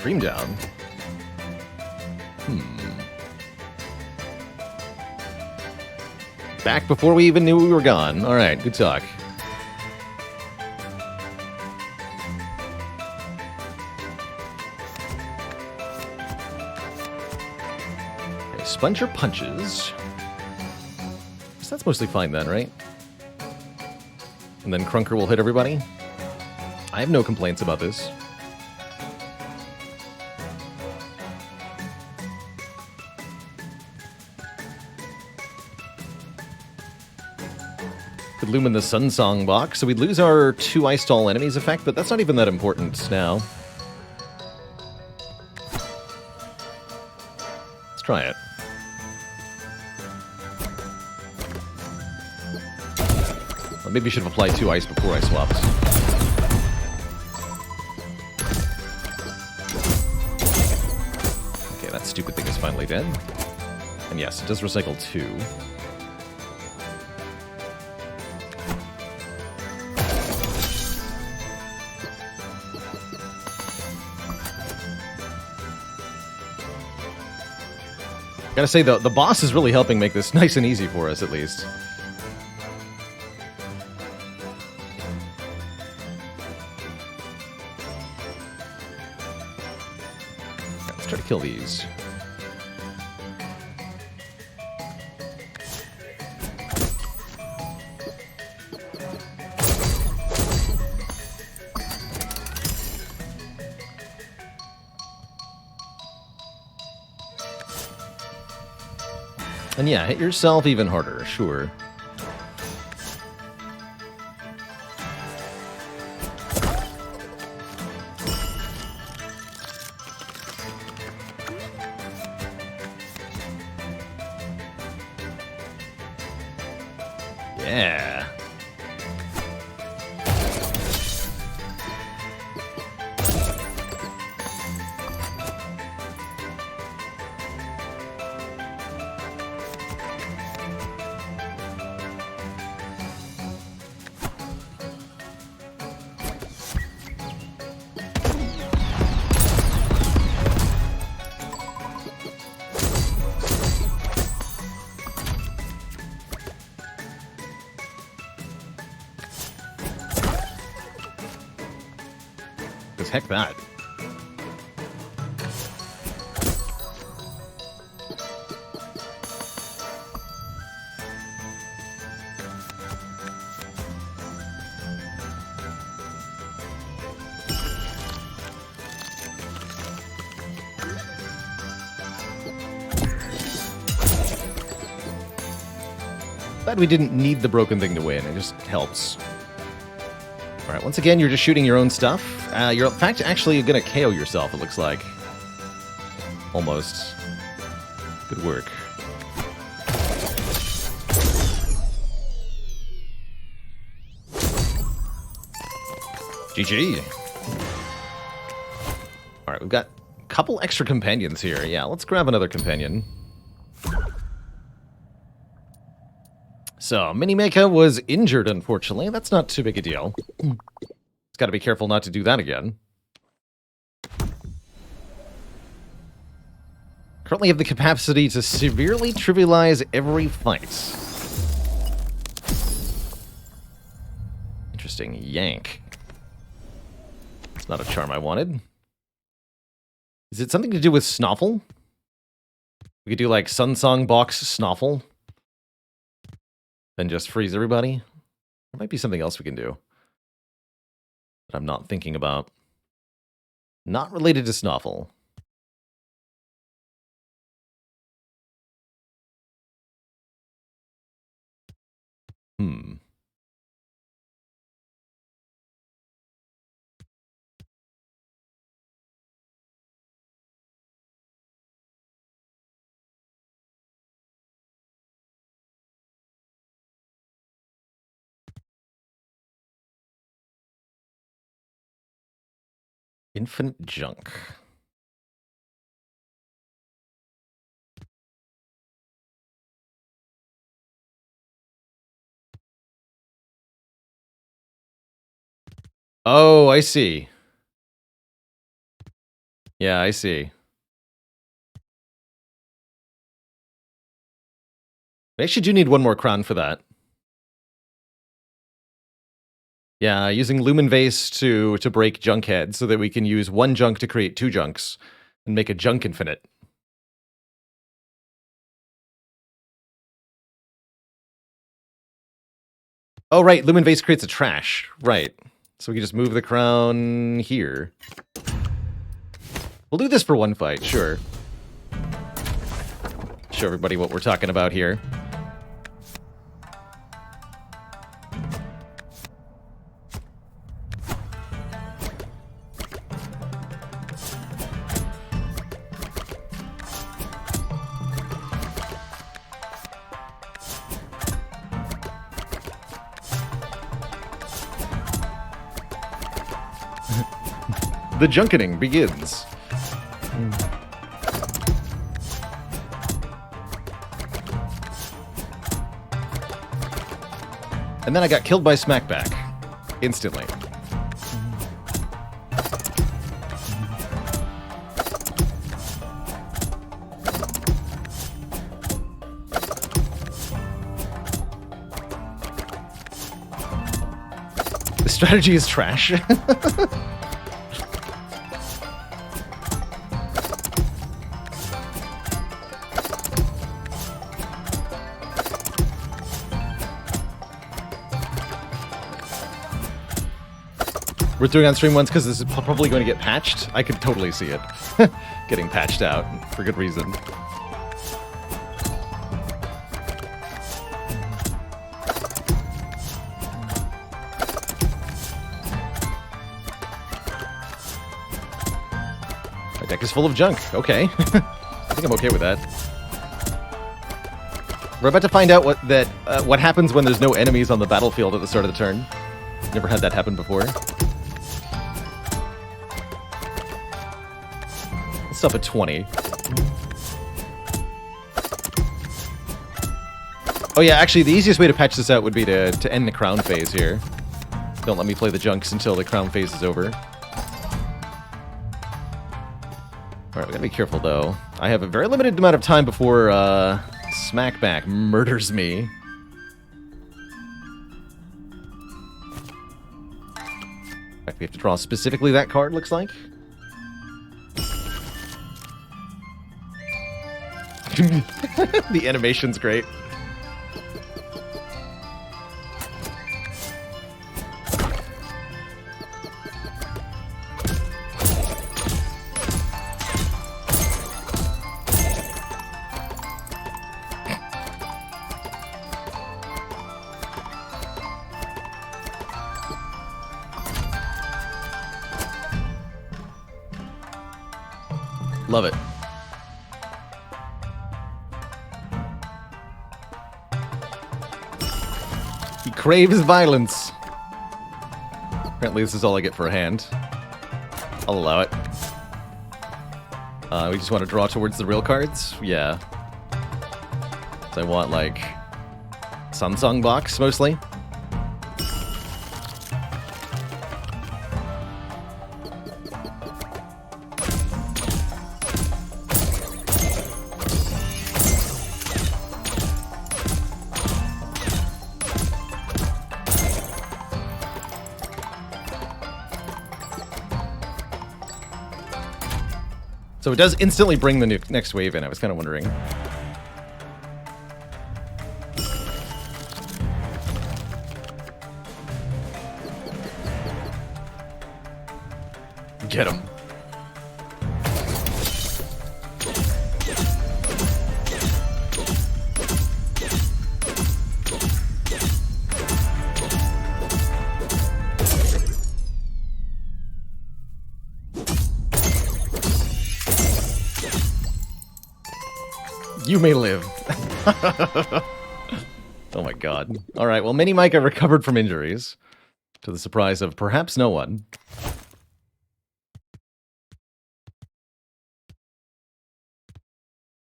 stream down. Back before we even knew we were gone. All right, good talk. Okay, sponge your punches. So that's mostly fine then, right? And then Crunker will hit everybody. I have no complaints about this. Could Lumen the Sun Song box, so we'd lose our 2 Ice Tall enemies effect, but that's not even that important now. Let's try it. Well, maybe I should have applied 2 ice before I swapped. Okay, that stupid thing is finally dead. And yes, it does recycle 2. Gotta say, though, the boss is really helping make this nice and easy for us, at least. Let's try to kill these. And yeah, hit yourself even harder, sure. Yeah. Heck that. Glad we didn't need the broken thing to win. It just helps. All right, once again, you're just shooting your own stuff. You're, in fact, actually going to KO yourself, it looks like. Almost. Good work. GG. All right, we've got a couple extra companions here. Yeah, let's grab another companion. So, Minimeka was injured, unfortunately. That's not too big a deal. Just got to be careful not to do that again. Currently have the capacity to severely trivialize every fight. Interesting. Yank. It's not a charm I wanted. Is it something to do with Snoffle? We could do like Sun Song Box Snoffle. Then just freeze everybody. There might be something else we can do that I'm not thinking about. Not related to Snoffle. Infinite junk. Oh, I see. Yeah, I see. We actually do need one more crown for that. Yeah, using Lumen Vase to break junk head so that we can use one junk to create two junks and make a junk infinite. Oh, right, Lumen Vase creates a trash. Right. So we can just move the crown here. We'll do this for one fight, sure. Show everybody what we're talking about here. The junketing begins. And then I got killed by Smackback. Instantly. The strategy is trash. We're doing on stream once because this is probably going to get patched. I could totally see it getting patched out for good reason. My deck is full of junk. Okay. I think I'm okay with that. We're about to find out what happens when there's no enemies on the battlefield at the start of the turn. Never had that happen before. Stuff at 20. Oh yeah, actually the easiest way to patch this out would be to end the crown phase here. Don't let me play the junks until the crown phase is over. Alright, we gotta be careful though. I have a very limited amount of time before Smackback murders me. In fact, we have to draw specifically that card, looks like. The animation's great. Love it. He craves violence. Apparently this is all I get for a hand. I'll allow it. We just want to draw towards the real cards? Yeah. So I want, like, Sunsong box, mostly. So it does instantly bring the next wave in. I was kind of wondering. Get him. You may live. Oh my god. Alright, well, Mini Micah recovered from injuries, to the surprise of perhaps no one.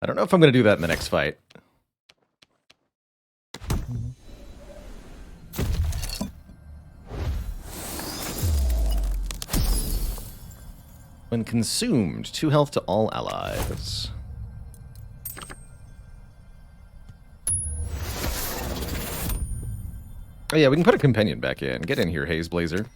I don't know if I'm going to do that in the next fight. When consumed, 2 health to all allies. Oh yeah, we can put a companion back in. Get in here, Haze Blazer.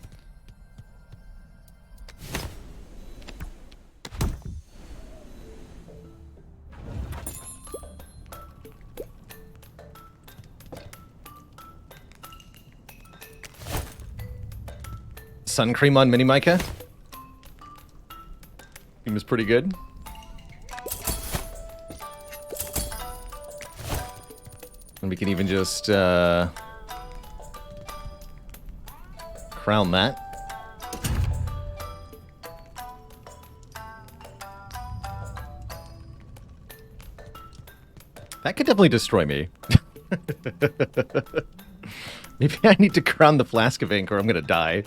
Sun cream on Mini Micah. Seems pretty good. And we can even just crown that. That could definitely destroy me. Maybe I need to crown the Flask of Ink or I'm gonna die.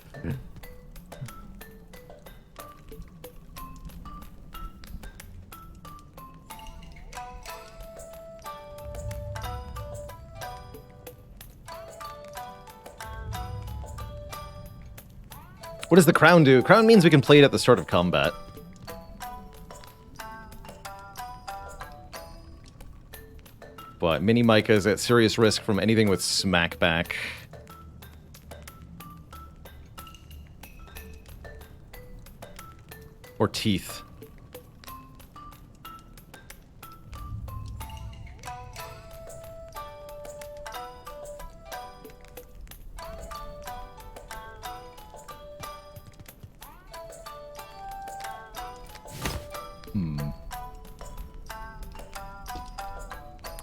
What does the crown do? Crown means we can play it at the start of combat. But Mini Micah is at serious risk from anything with smackback. Or teeth.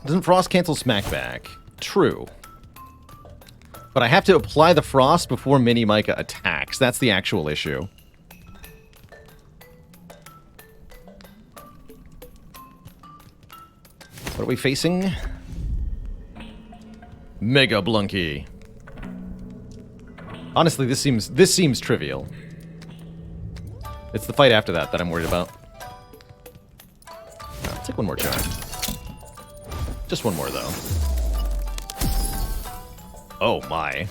Doesn't Frost cancel Smackback? True. But I have to apply the Frost before Mini Micah attacks. That's the actual issue. What are we facing? Mega Blunky. Honestly, this seems trivial. It's the fight after that I'm worried about. I'll take one more charge. Just one more, though. Oh, my.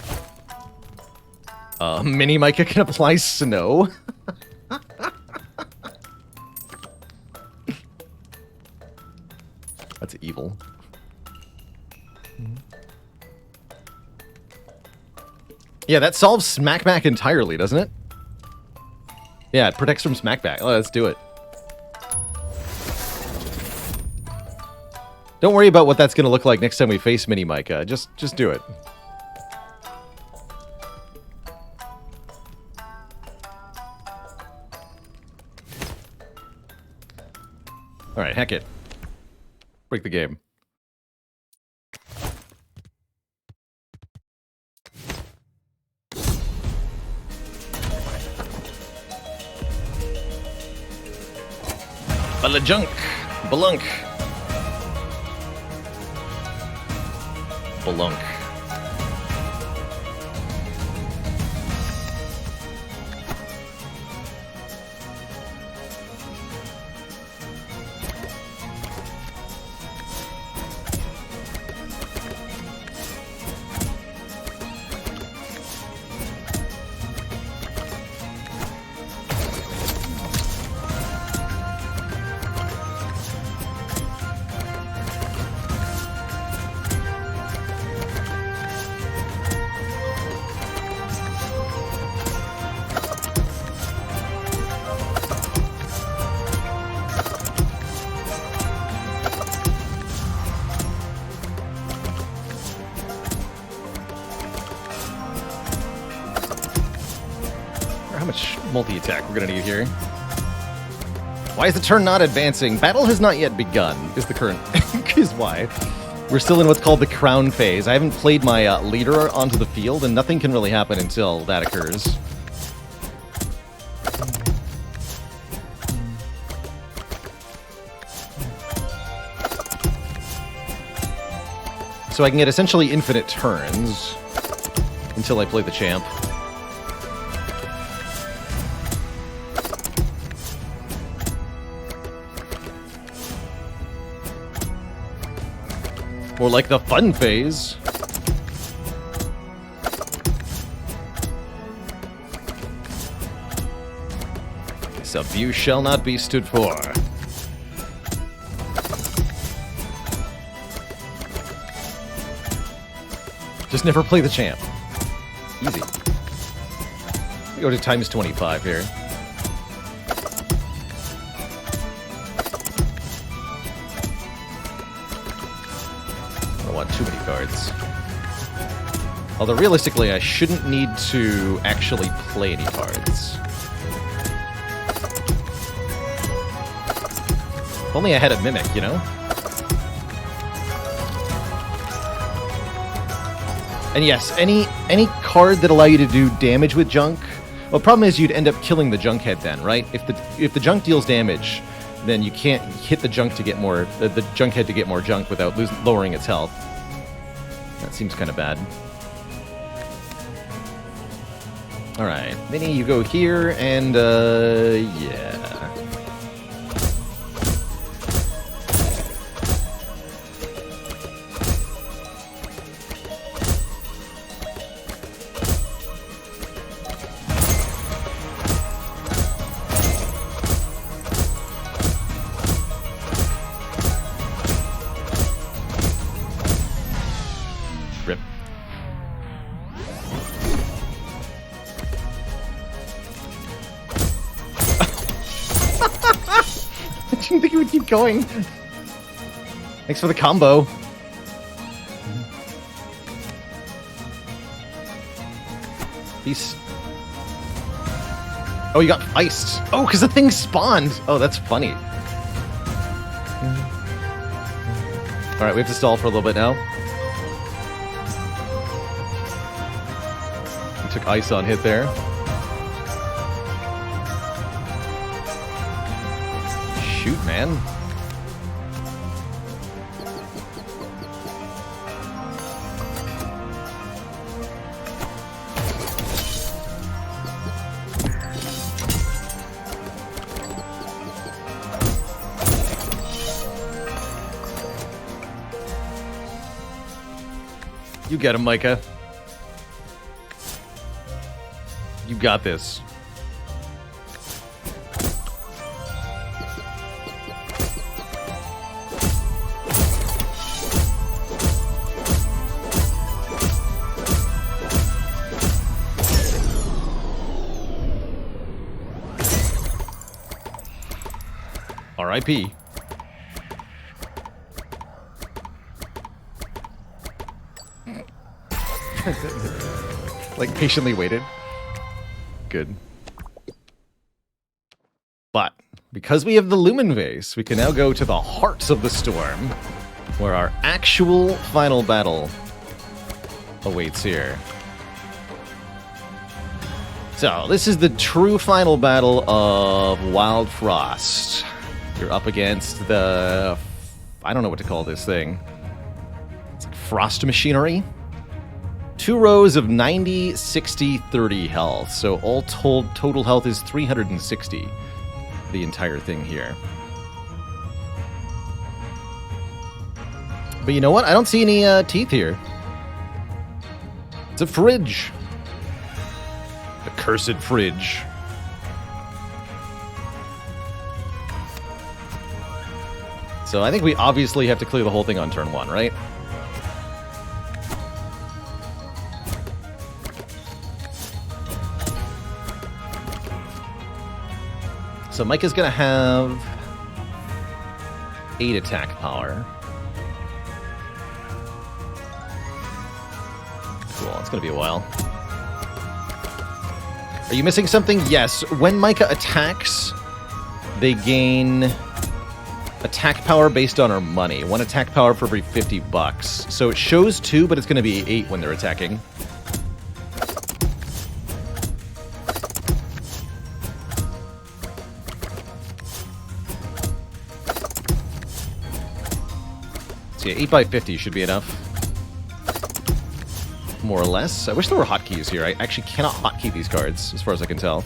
Mini Micah can apply snow? That's evil. Yeah, that solves Smackback entirely, doesn't it? Yeah, it protects from Smackback. Oh, let's do it. Don't worry about what that's going to look like next time we face Mini Micah. Just do it. Alright, heck it. Break the game. Balajunk. Balunk. Balunk. Multi-attack we're gonna need here. Why is the turn not advancing? Battle has not yet begun, is the current... is why. We're still in what's called the crown phase. I haven't played my leader onto the field, and nothing can really happen until that occurs. So I can get essentially infinite turns until I play the champ. More like the fun phase. This abuse shall not be stood for. Just never play the champ. Easy. We go to times 25 here. I don't want too many cards. Although realistically, I shouldn't need to actually play any cards. If only I had a Mimic, you know? And yes, any card that allow you to do damage with junk. Well, the problem is you'd end up killing the junk head then, right? If the junk deals damage, then you can't hit the junk to get more the junk head to get more junk without lowering its health. That seems kind of bad. All right, Minnie, you go here, and yeah. Rip. I didn't think it would keep going. Thanks for the combo. He's... Oh, you got iced. Oh, because the thing spawned. Oh, that's funny. Alright, we have to stall for a little bit now. He took ice on hit there. Shoot, man. You get him, Micah. You got this. R.I.P. Like, patiently waited. Good. But, because we have the Lumen Vase, we can now go to the heart of the storm, where our actual final battle awaits here. So, this is the true final battle of Wildfrost. You're up against the... I don't know what to call this thing. It's like frost machinery. 2 rows of 90, 60, 30 health. So all told, total health is 360. The entire thing here. But you know what? I don't see any teeth here. It's a fridge. A cursed fridge. So I think we obviously have to clear the whole thing on turn 1, right? So Micah's gonna have 8 attack power. Cool, it's gonna be a while. Are you missing something? Yes. When Micah attacks, they gain attack power based on our money. 1 attack power for every 50 bucks. So it shows 2, but it's gonna be 8 when they're attacking. Yeah, 8 by 50 should be enough. More or less. I wish there were hotkeys here. I actually cannot hotkey these cards, as far as I can tell.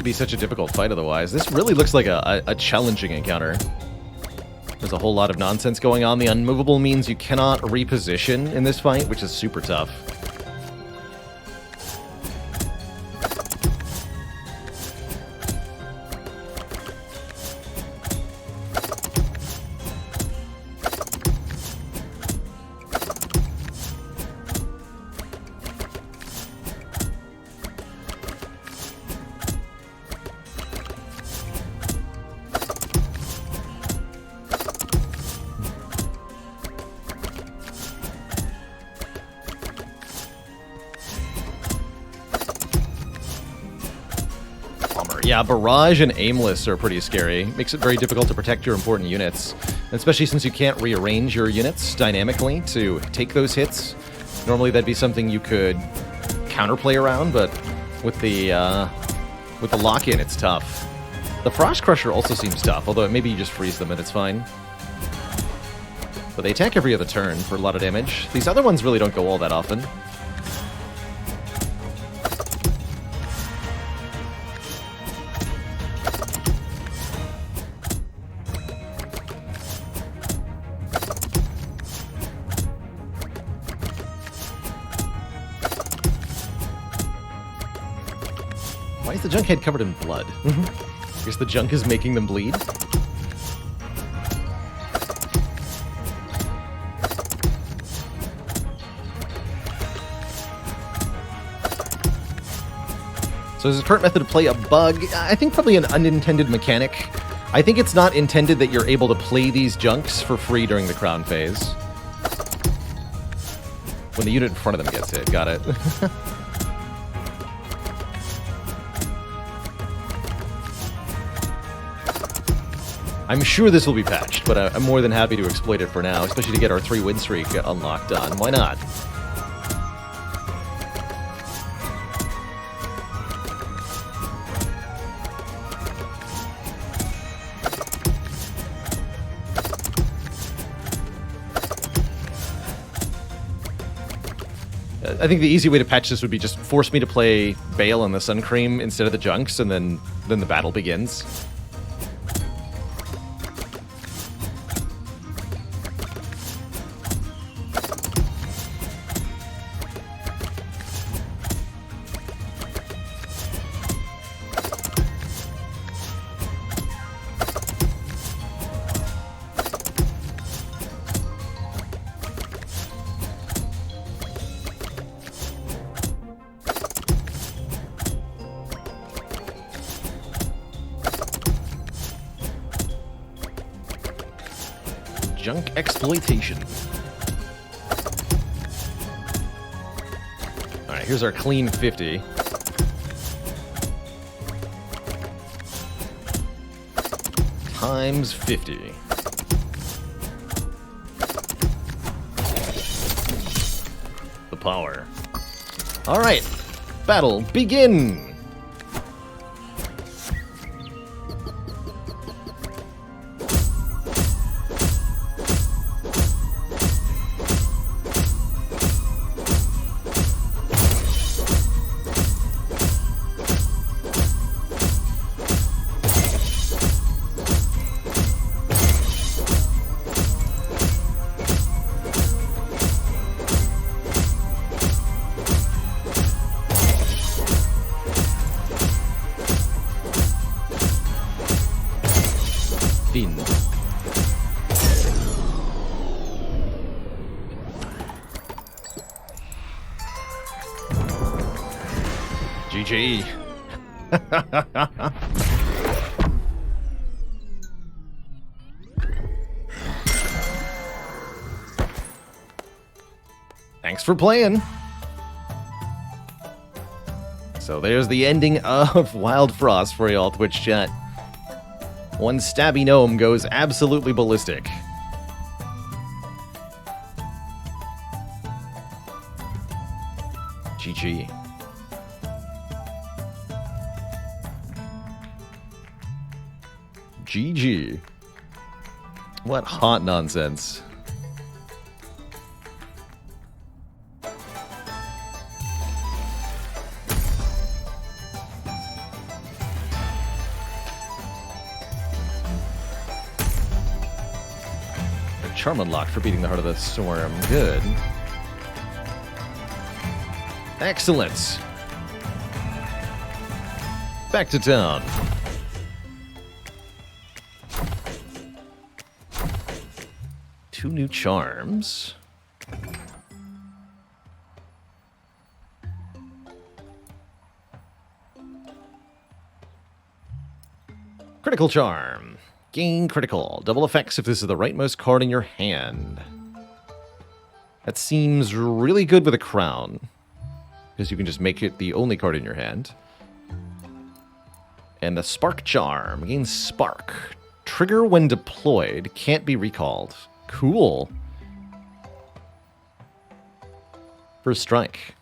to be such a difficult fight otherwise. This really looks like a challenging encounter. There's a whole lot of nonsense going on. The unmovable means you cannot reposition in this fight, which is super tough. Yeah, Barrage and Aimless are pretty scary. Makes it very difficult to protect your important units, especially since you can't rearrange your units dynamically to take those hits. Normally that'd be something you could counterplay around, but with the lock-in, it's tough. The Frost Crusher also seems tough, although maybe you just freeze them and it's fine. But they attack every other turn for a lot of damage. These other ones really don't go all that often. Why is the junk head covered in blood? I guess the junk is making them bleed. So is the current method to play a bug? I think probably an unintended mechanic. I think it's not intended that you're able to play these junks for free during the crown phase. When the unit in front of them gets hit. Got it. I'm sure this will be patched, but I'm more than happy to exploit it for now, especially to get our 3-win streak unlocked on. Why not? I think the easy way to patch this would be just force me to play Bale and the Sun Cream instead of the junks, and then the battle begins. Junk exploitation. Alright, here's our clean 50. Times 50. The power. Alright, battle begin! Fin. GG. Thanks for playing. So there's the ending of Wildfrost for y'all Twitch chat. One stabby gnome goes absolutely ballistic. GG. GG. What hot nonsense. charm unlocked for beating the Heart of the Storm. Good. Excellent. Back to town. Two new charms. Critical charm. Gain critical. Double effects if this is the rightmost card in your hand. That seems really good with a crown, because you can just make it the only card in your hand. And the spark charm. Gain spark. Trigger when deployed. Can't be recalled. Cool. First strike.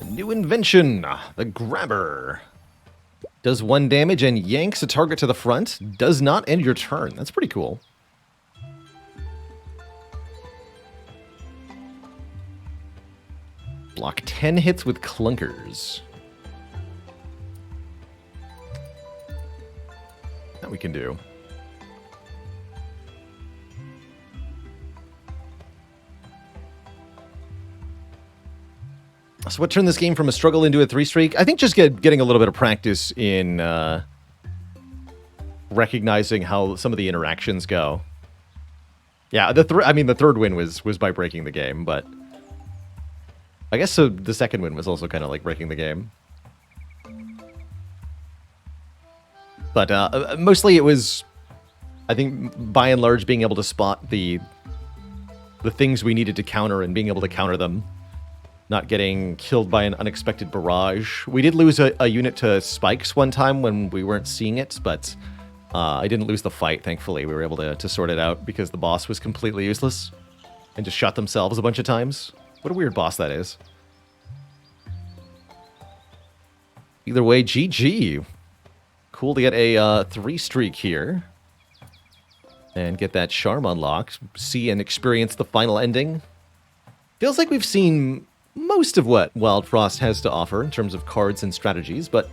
New invention, the Grabber. Does 1 damage and yanks a target to the front. Does not end your turn. That's pretty cool. Block 10 hits with clunkers. That we can do. So what turned this game from a struggle into a 3-streak? I think just getting a little bit of practice in recognizing how some of the interactions go. Yeah, the third win was by breaking the game, but I guess so the second win was also kind of like breaking the game. But mostly it was, I think, by and large, being able to spot the things we needed to counter and being able to counter them. Not getting killed by an unexpected barrage. We did lose a unit to spikes one time when we weren't seeing it, but I didn't lose the fight, thankfully. We were able to sort it out because the boss was completely useless and just shot themselves a bunch of times. What a weird boss that is. Either way, GG. Cool to get a 3-streak here. And get that charm unlocked. See and experience the final ending. Feels like we've seen most of what Wildfrost has to offer in terms of cards and strategies, but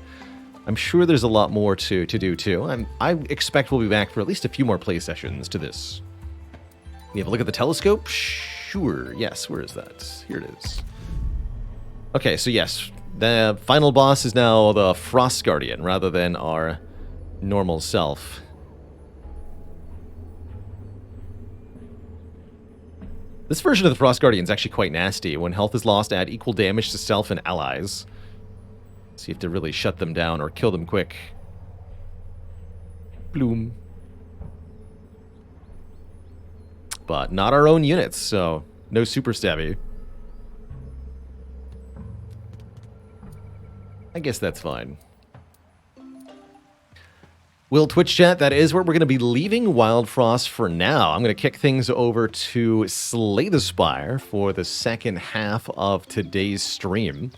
I'm sure there's a lot more to do too. I expect we'll be back for at least a few more play sessions to this. You have a look at the telescope? Sure. Yes, where is that? Here it is. Okay, so yes, the final boss is now the Frost Guardian rather than our normal self. This version of the Frost Guardian is actually quite nasty. When health is lost, add equal damage to self and allies. So you have to really shut them down or kill them quick. Bloom. But not our own units, so no super stabby. I guess that's fine. Will Twitch chat, that is where we're going to be leaving Wildfrost for now. I'm going to kick things over to Slay the Spire for the second half of today's stream.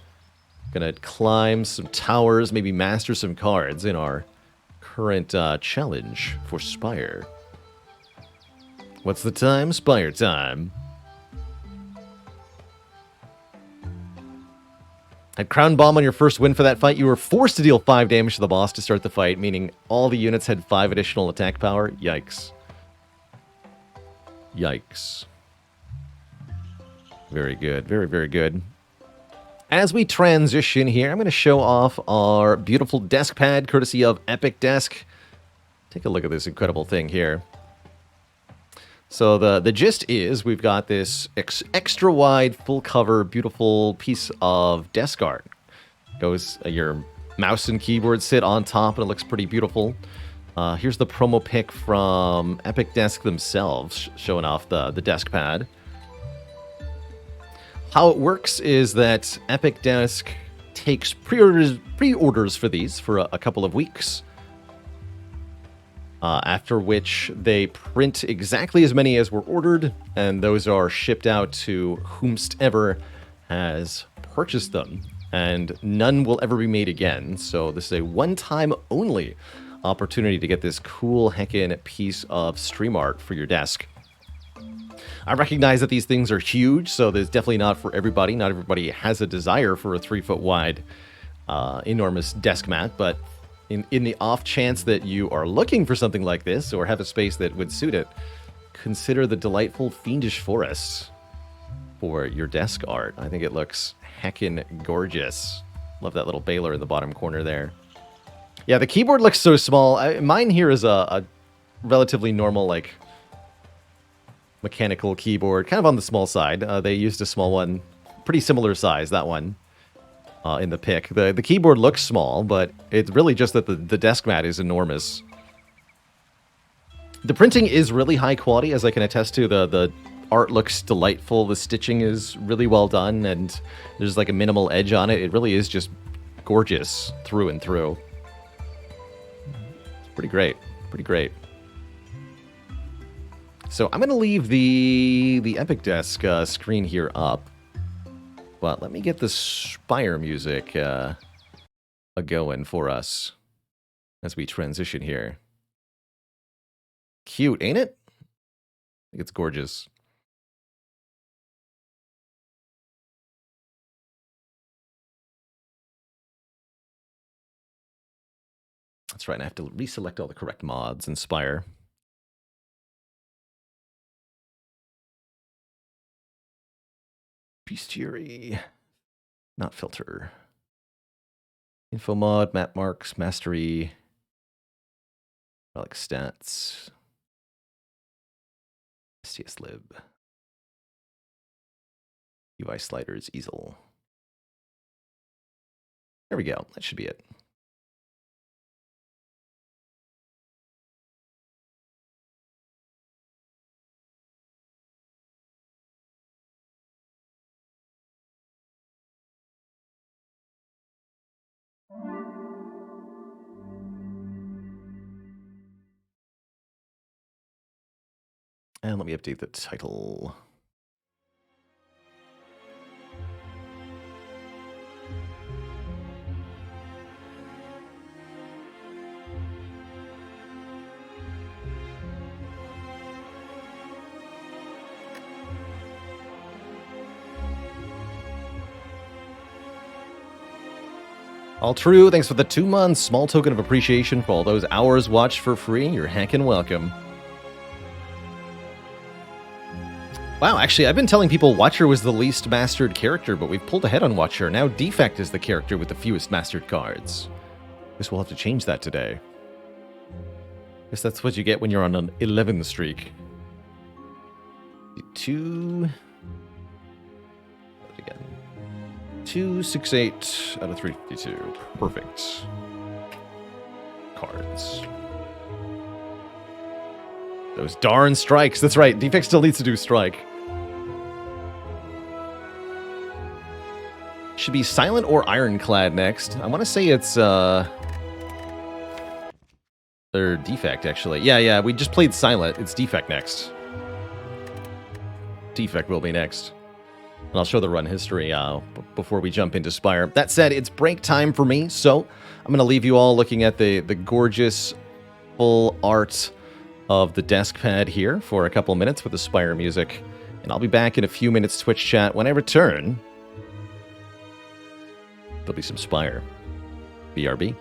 Going to climb some towers, maybe master some cards in our current challenge for Spire. What's the time? Spire time. Had Crown Bomb on your first win for that fight, you were forced to deal 5 damage to the boss to start the fight, meaning all the units had 5 additional attack power. Yikes. Yikes. Very good. Very, very good. As we transition here, I'm going to show off our beautiful desk pad, courtesy of Epic Desk. Take a look at this incredible thing here. So the gist is we've got this extra wide, full cover, beautiful piece of desk art. Goes your mouse and keyboard sit on top, and it looks pretty beautiful. Here's the promo pic from Epic Desk themselves, showing off the desk pad. How it works is that Epic Desk takes pre-orders for these for a couple of weeks. After which they print exactly as many as were ordered, and those are shipped out to whomstever has purchased them. And none will ever be made again, so this is a one-time only opportunity to get this cool heckin' piece of stream art for your desk. I recognize that these things are huge, so there's definitely not for everybody. Not everybody has a desire for a 3-foot wide, enormous desk mat, but in the off chance that you are looking for something like this or have a space that would suit it, consider the delightful Fiendish Forest for your desk art. I think it looks heckin' gorgeous. Love that little baler in the bottom corner there. Yeah, the keyboard looks so small. Mine here is a relatively normal, like, mechanical keyboard, kind of on the small side. They used a small one, pretty similar size, that one, in the pick. The keyboard looks small, but it's really just that the desk mat is enormous. The printing is really high quality, as I can attest to. The art looks delightful. The stitching is really well done, and there's like a minimal edge on it. It really is just gorgeous through and through. It's pretty great. Pretty great. So I'm going to leave the Epic Desk screen here up. But let me get the Spire music a-going for us as we transition here. Cute, ain't it? I think it's gorgeous. That's right, I have to reselect all the correct mods in Spire. Bestiary. Not filter. Info mod, map marks, mastery. Relic stats. STSlib. UI sliders, easel. There we go. That should be it. And let me update the title. All true, thanks for the 2 months. Small token of appreciation for all those hours watched for free. You're heckin' welcome. Wow, actually, I've been telling people Watcher was the least mastered character, but we've pulled ahead on Watcher. Now Defect is the character with the fewest mastered cards. Guess we'll have to change that today. Guess that's what you get when you're on an 11 streak. 2... again. 268 out of 352. Perfect. Cards. Those darn strikes. That's right. Defect still needs to do strike. Should be Silent or Ironclad next. I want to say it's or Defect, actually. Yeah, we just played Silent. It's Defect next. Defect will be next. And I'll show the run history before we jump into Spire. That said, it's break time for me, so I'm going to leave you all looking at the gorgeous full art of the desk pad here for a couple minutes with the Spire music. And I'll be back in a few minutes Twitch chat. When I return, there'll be some Spire. BRB.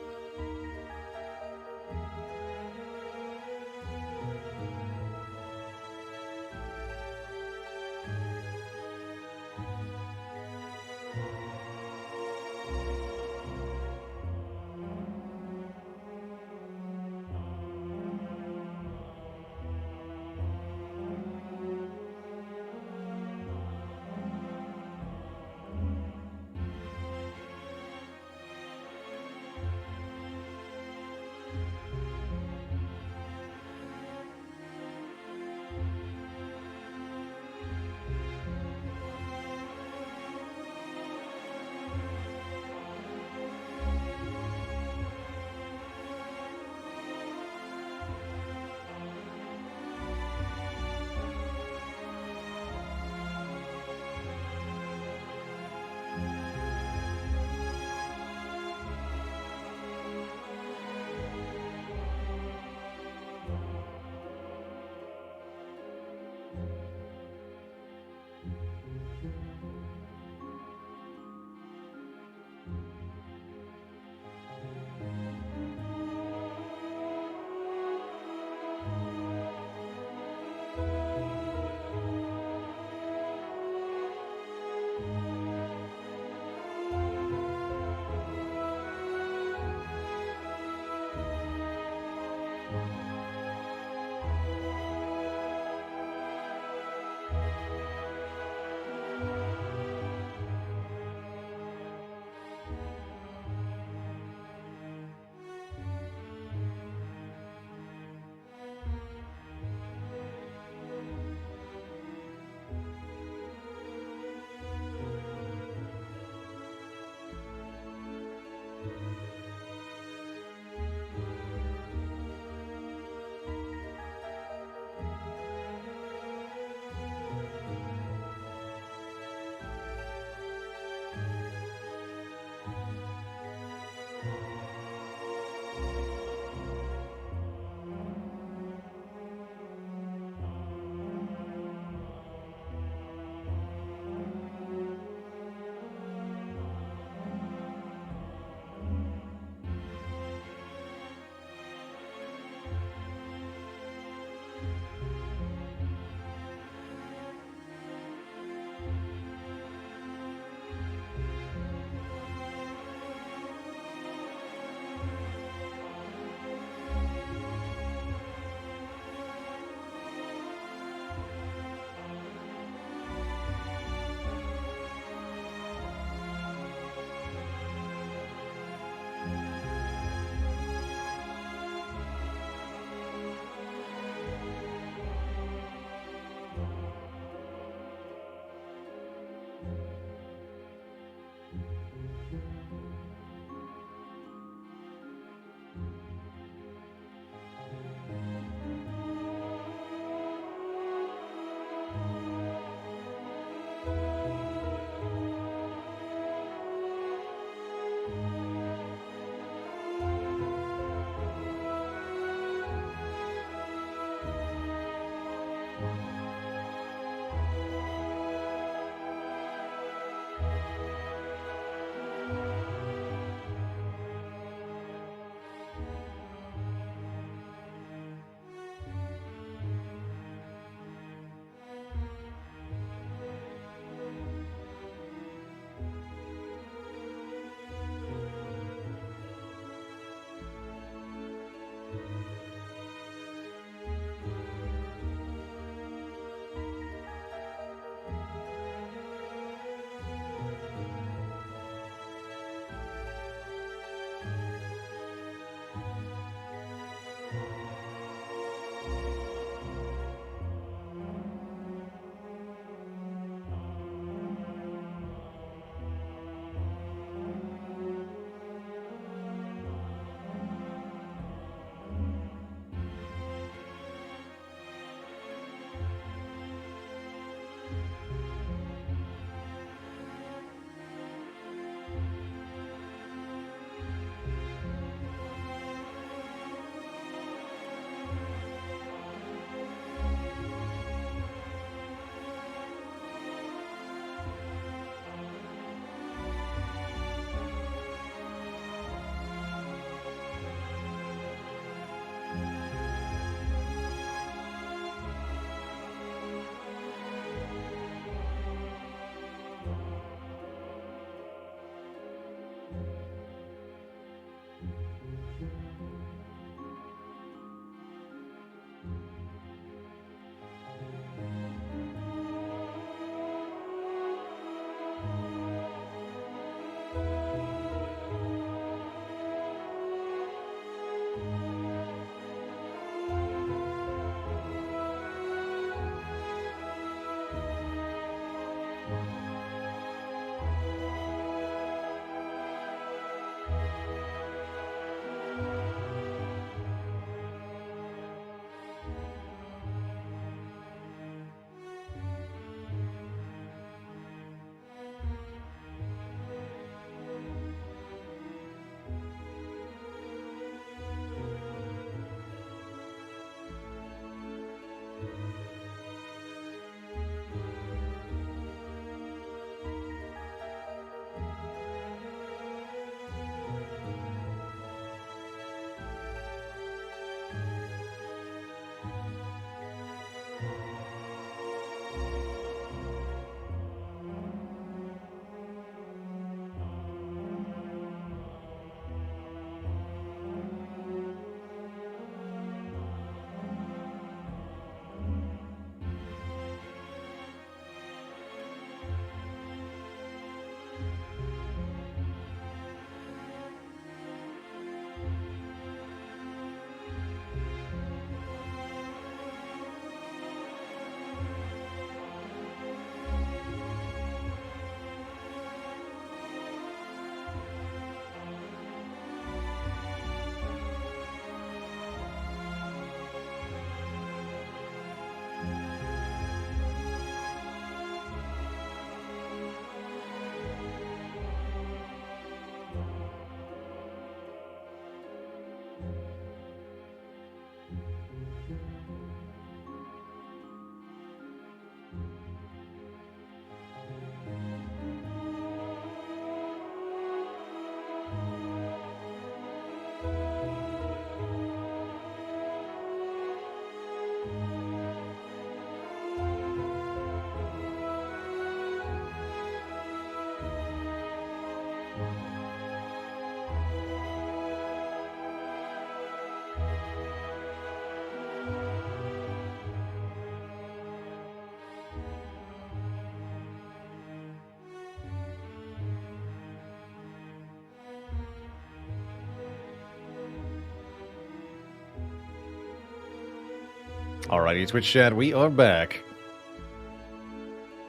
Alrighty, Twitch chat, we are back.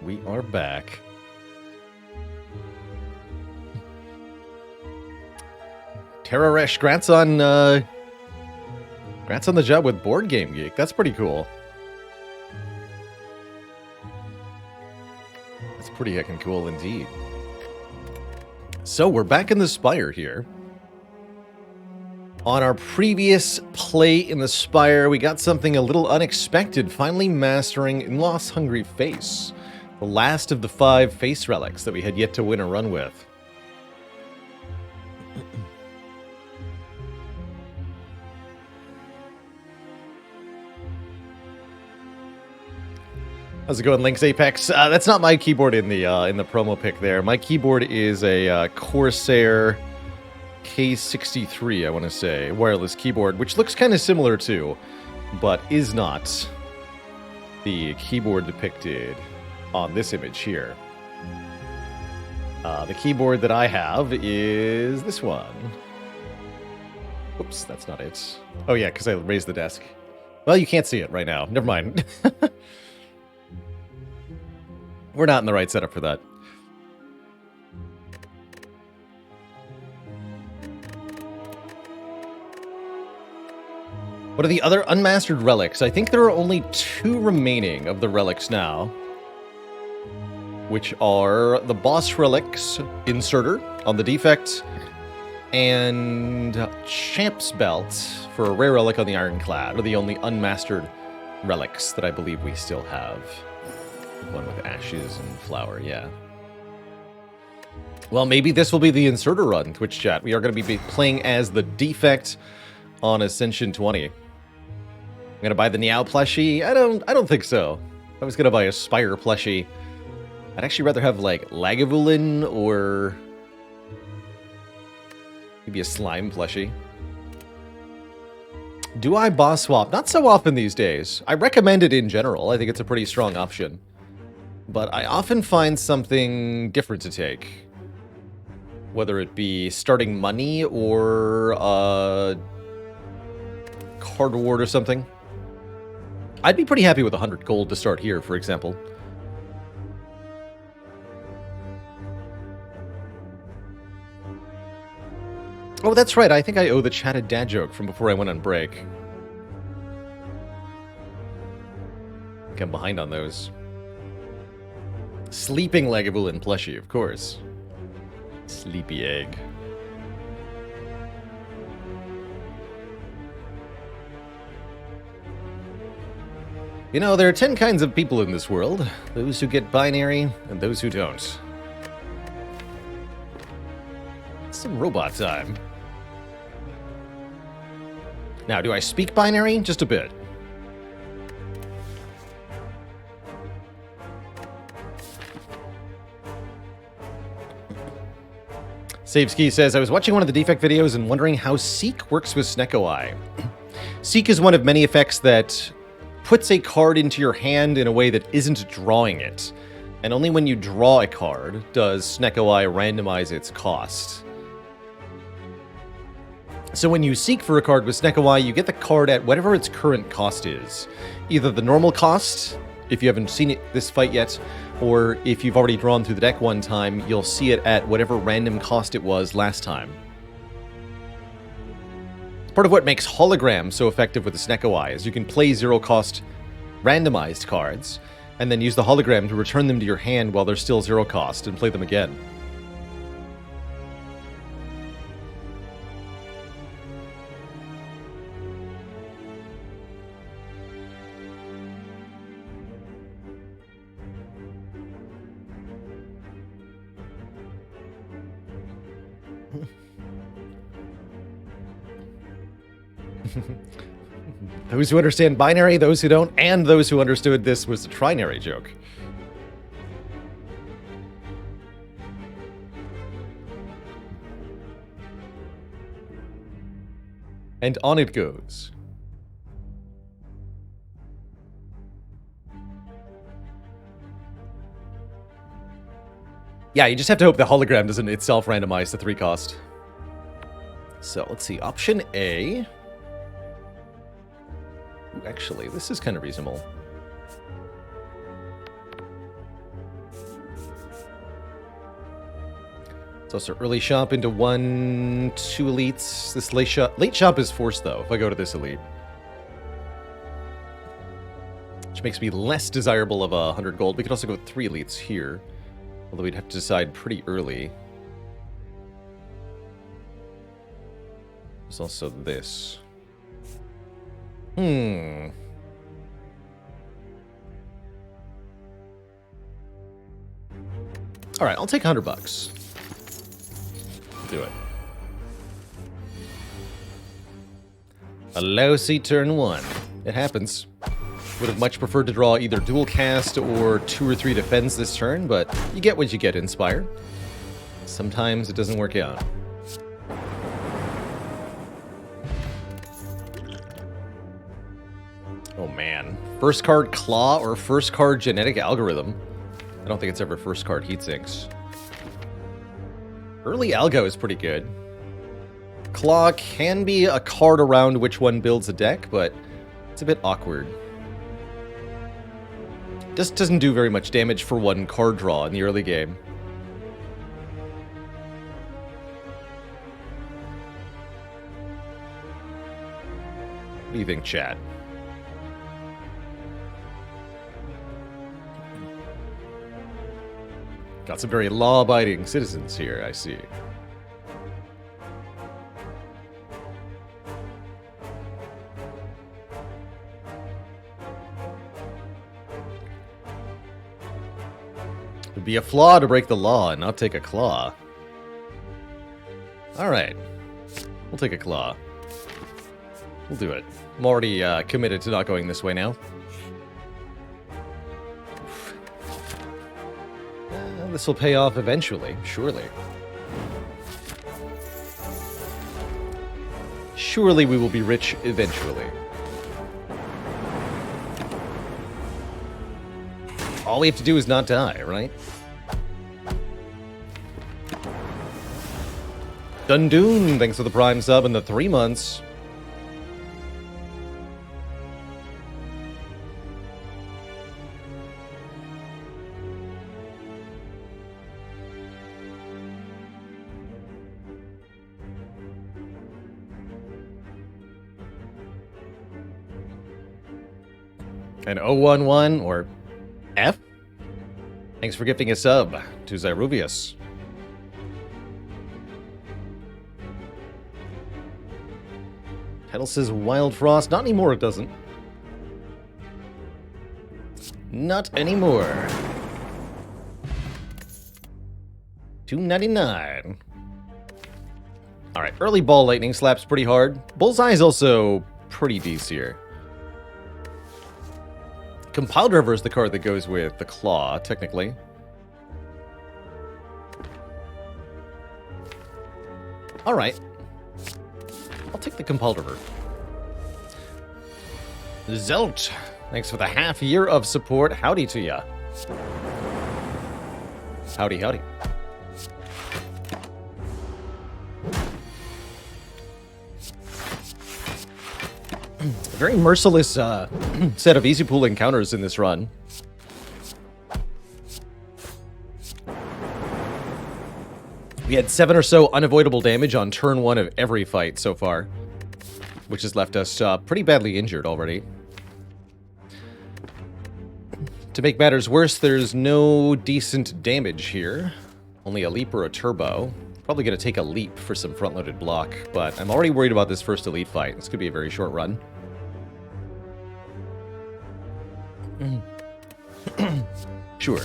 We are back. Terraresh, congrats on the job with Board Game Geek. That's pretty cool. That's pretty heckin' cool indeed. So we're back in the Spire here. On our previous play in the Spire, we got something a little unexpected, finally mastering Inloth's Hungry Face, the last of the 5 face relics that we had yet to win a run with. How's it going, Lynx Apex? That's not my keyboard in the promo pic there. My keyboard is a Corsair K63, I want to say, wireless keyboard, which looks kind of similar to, but is not the keyboard depicted on this image here. The keyboard that I have is this one. Oops, that's not it. Oh yeah, because I raised the desk. Well, you can't see it right now. Never mind. We're not in the right setup for that. What are the other unmastered relics? I think there are only 2 remaining of the relics now, which are the boss relics inserter on the Defect and Champ's Belt for a rare relic on the Ironclad are the only unmastered relics that I believe we still have. One with ashes and flower, yeah. Well, maybe this will be the inserter run, Twitch chat. We are going to be playing as the Defect on Ascension 20. I'm gonna buy the Niao plushie. I don't think so. If I was gonna buy a Spire plushie, I'd actually rather have like Lagavulin or maybe a slime plushie. Do I boss swap? Not so often these days. I recommend it in general. I think it's a pretty strong option. But I often find something different to take. Whether it be starting money or card reward or something. I'd be pretty happy with 100 gold to start here, for example. Oh, that's right. I think I owe the chatted dad joke from before I went on break. I think I'm behind on those. Sleeping Lagavulin plushie, of course. Sleepy egg. You know, there are 10 kinds of people in this world. Those who get binary, and those who don't. It's some robot time. Now, do I speak binary? Just a bit. Saveski says, I was watching one of the Defect videos and wondering how Seek works with Snecko Eye. Seek is one of many effects that puts a card into your hand in a way that isn't drawing it. And only when you draw a card does Snecko Eye randomize its cost. So when you seek for a card with Snecko Eye, you get the card at whatever its current cost is. Either the normal cost, if you haven't seen this fight yet, or if you've already drawn through the deck one time, you'll see it at whatever random cost it was last time. Part of what makes Hologram so effective with the Snecko Eye is you can play zero-cost randomized cards, and then use the hologram to return them to your hand while they're still zero-cost, and play them again. Those who understand binary, those who don't, and those who understood this was a trinary joke. And on it goes. Yeah, you just have to hope the hologram doesn't itself randomize the 3 cost. So let's see, option A. actually. This is kind of reasonable. It's also early shop into 1, 2 elites. This late shop is forced, though, if I go to this elite. Which makes me less desirable of 100 gold. We could also go 3 elites here. Although we'd have to decide pretty early. There's also this. Alright, I'll take $100. Do it. A lousy turn 1. It happens. Would have much preferred to draw either dual cast or 2 or 3 defends this turn, but you get what you get in Spire. Sometimes it doesn't work out. Oh man. First card Claw or first card Genetic Algorithm. I don't think it's ever first card Heatsinks. Early Algo is pretty good. Claw can be a card around which one builds a deck, but it's a bit awkward. Just doesn't do very much damage for 1 card draw in the early game. What do you think, chat? Got some very law-abiding citizens here, I see. It'd be a flaw to break the law and not take a claw. Alright. We'll take a claw. We'll do it. I'm already committed to not going this way now. This will pay off eventually, surely. Surely we will be rich eventually. All we have to do is not die, right? Dundoon, thanks for the Prime sub and the 3 months. And 011 or F? Thanks for gifting a sub to Zyruvius. Kettle says Wildfrost. Not anymore, it doesn't. Not anymore. $2.99. Alright, early Ball Lightning slaps pretty hard. Bullseye is also pretty decent here. Compile Driver is the card that goes with the Claw, technically. Alright. I'll take the Compile Driver. Zelt, thanks for the half year of support. Howdy to ya. Howdy, howdy. Very merciless set of easy pool encounters in this run. We had 7 or so unavoidable damage on turn 1 of every fight so far, which has left us pretty badly injured already. To make matters worse, there's no decent damage here. Only a leap or a turbo. Probably going to take a leap for some front-loaded block, but I'm already worried about this first elite fight. This could be a very short run. Sure.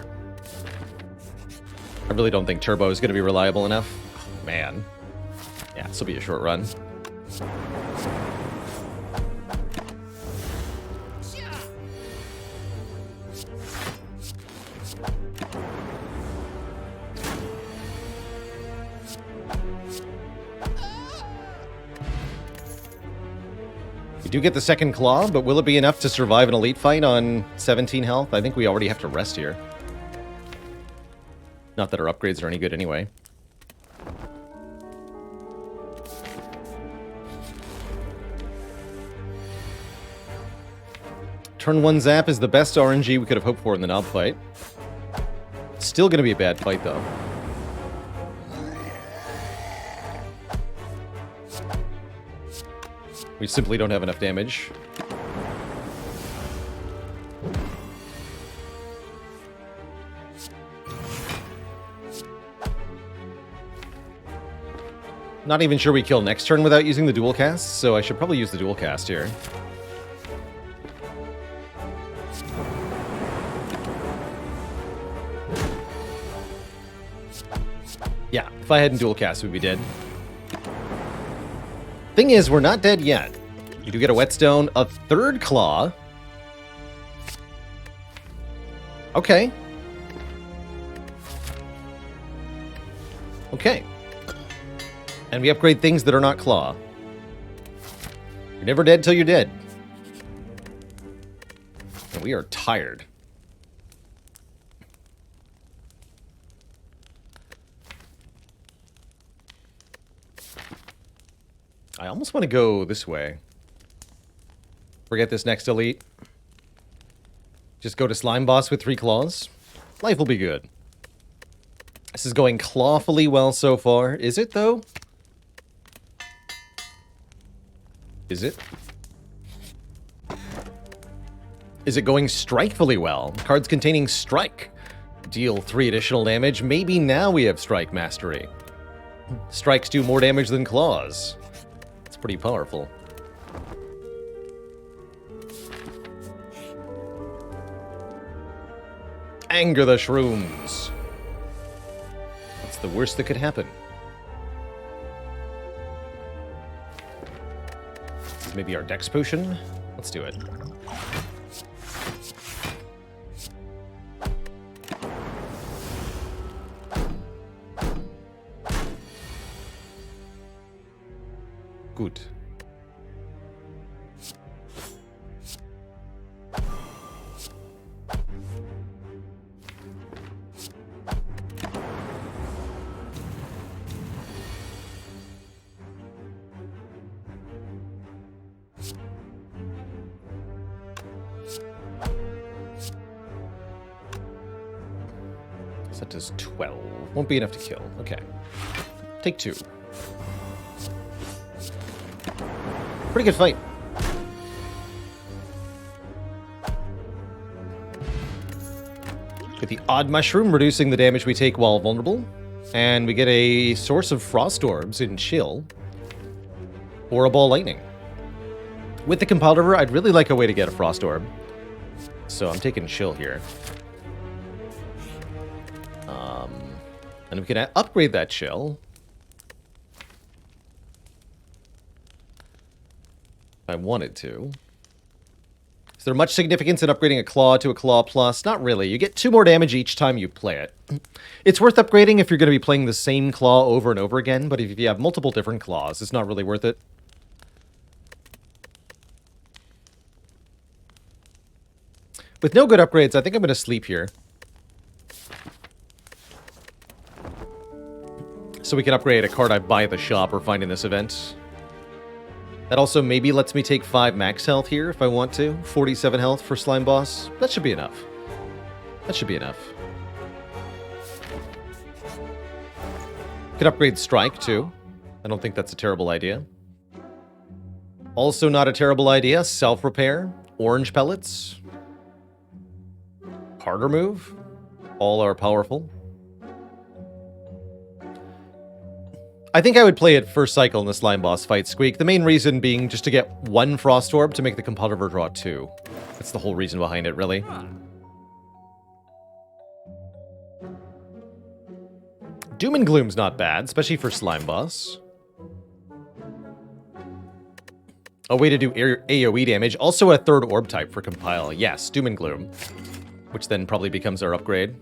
I really don't think turbo is going to be reliable enough. Oh, man. Yeah, this will be a short run. We do get the second claw, but will it be enough to survive an elite fight on 17 health? I think we already have to rest here. Not that our upgrades are any good anyway. Turn 1 zap is the best RNG we could have hoped for in the knob fight. Still going to be a bad fight, though. We simply don't have enough damage. Not even sure we kill next turn without using the dual cast, so I should probably use the dual cast here. Yeah, if I hadn't dual cast, we'd be dead. Thing is, we're not dead yet. You do get a whetstone, a third claw. Okay. Okay. And we upgrade things that are not claw. You're never dead till you're dead. And we are tired. I almost want to go this way. Forget this next elite. Just go to Slime Boss with 3 claws. Life will be good. This is going clawfully well so far. Is it, though? Is it? Is it going strikefully well? Cards containing strike. Deal 3 additional damage. Maybe now we have strike mastery. Strikes do more damage than claws. It's pretty powerful. Anger the shrooms. That's the worst that could happen. This is maybe our dex potion. Let's do it. Good. So that does 12. Won't be enough to kill. Okay. Take 2. Pretty good fight. Get the odd mushroom, reducing the damage we take while vulnerable. And we get a source of frost orbs in chill. Or a ball lightning. With the compile river, I'd really like a way to get a frost orb. So I'm taking chill here. And we can upgrade that chill. I wanted to. Is there much significance in upgrading a claw to a claw plus? Not really. You get 2 more damage each time you play it. It's worth upgrading if you're going to be playing the same claw over and over again, but if you have multiple different claws, it's not really worth it. With no good upgrades, I think I'm going to sleep here. So we can upgrade a card I buy at the shop or find in this event. That also maybe lets me take 5 max health here if I want to. 47 health for Slime Boss. That should be enough. That should be enough. Could upgrade Strike, too. I don't think that's a terrible idea. Also not a terrible idea. Self-repair. Orange pellets. Harder move. All are powerful. I think I would play it first cycle in the Slime Boss fight, Squeak. The main reason being just to get 1 Frost Orb to make the competitor draw 2. That's the whole reason behind it, really. Doom and Gloom's not bad, especially for Slime Boss. A way to do AoE damage. Also a 3rd orb type for compile. Yes, Doom and Gloom. Which then probably becomes our upgrade.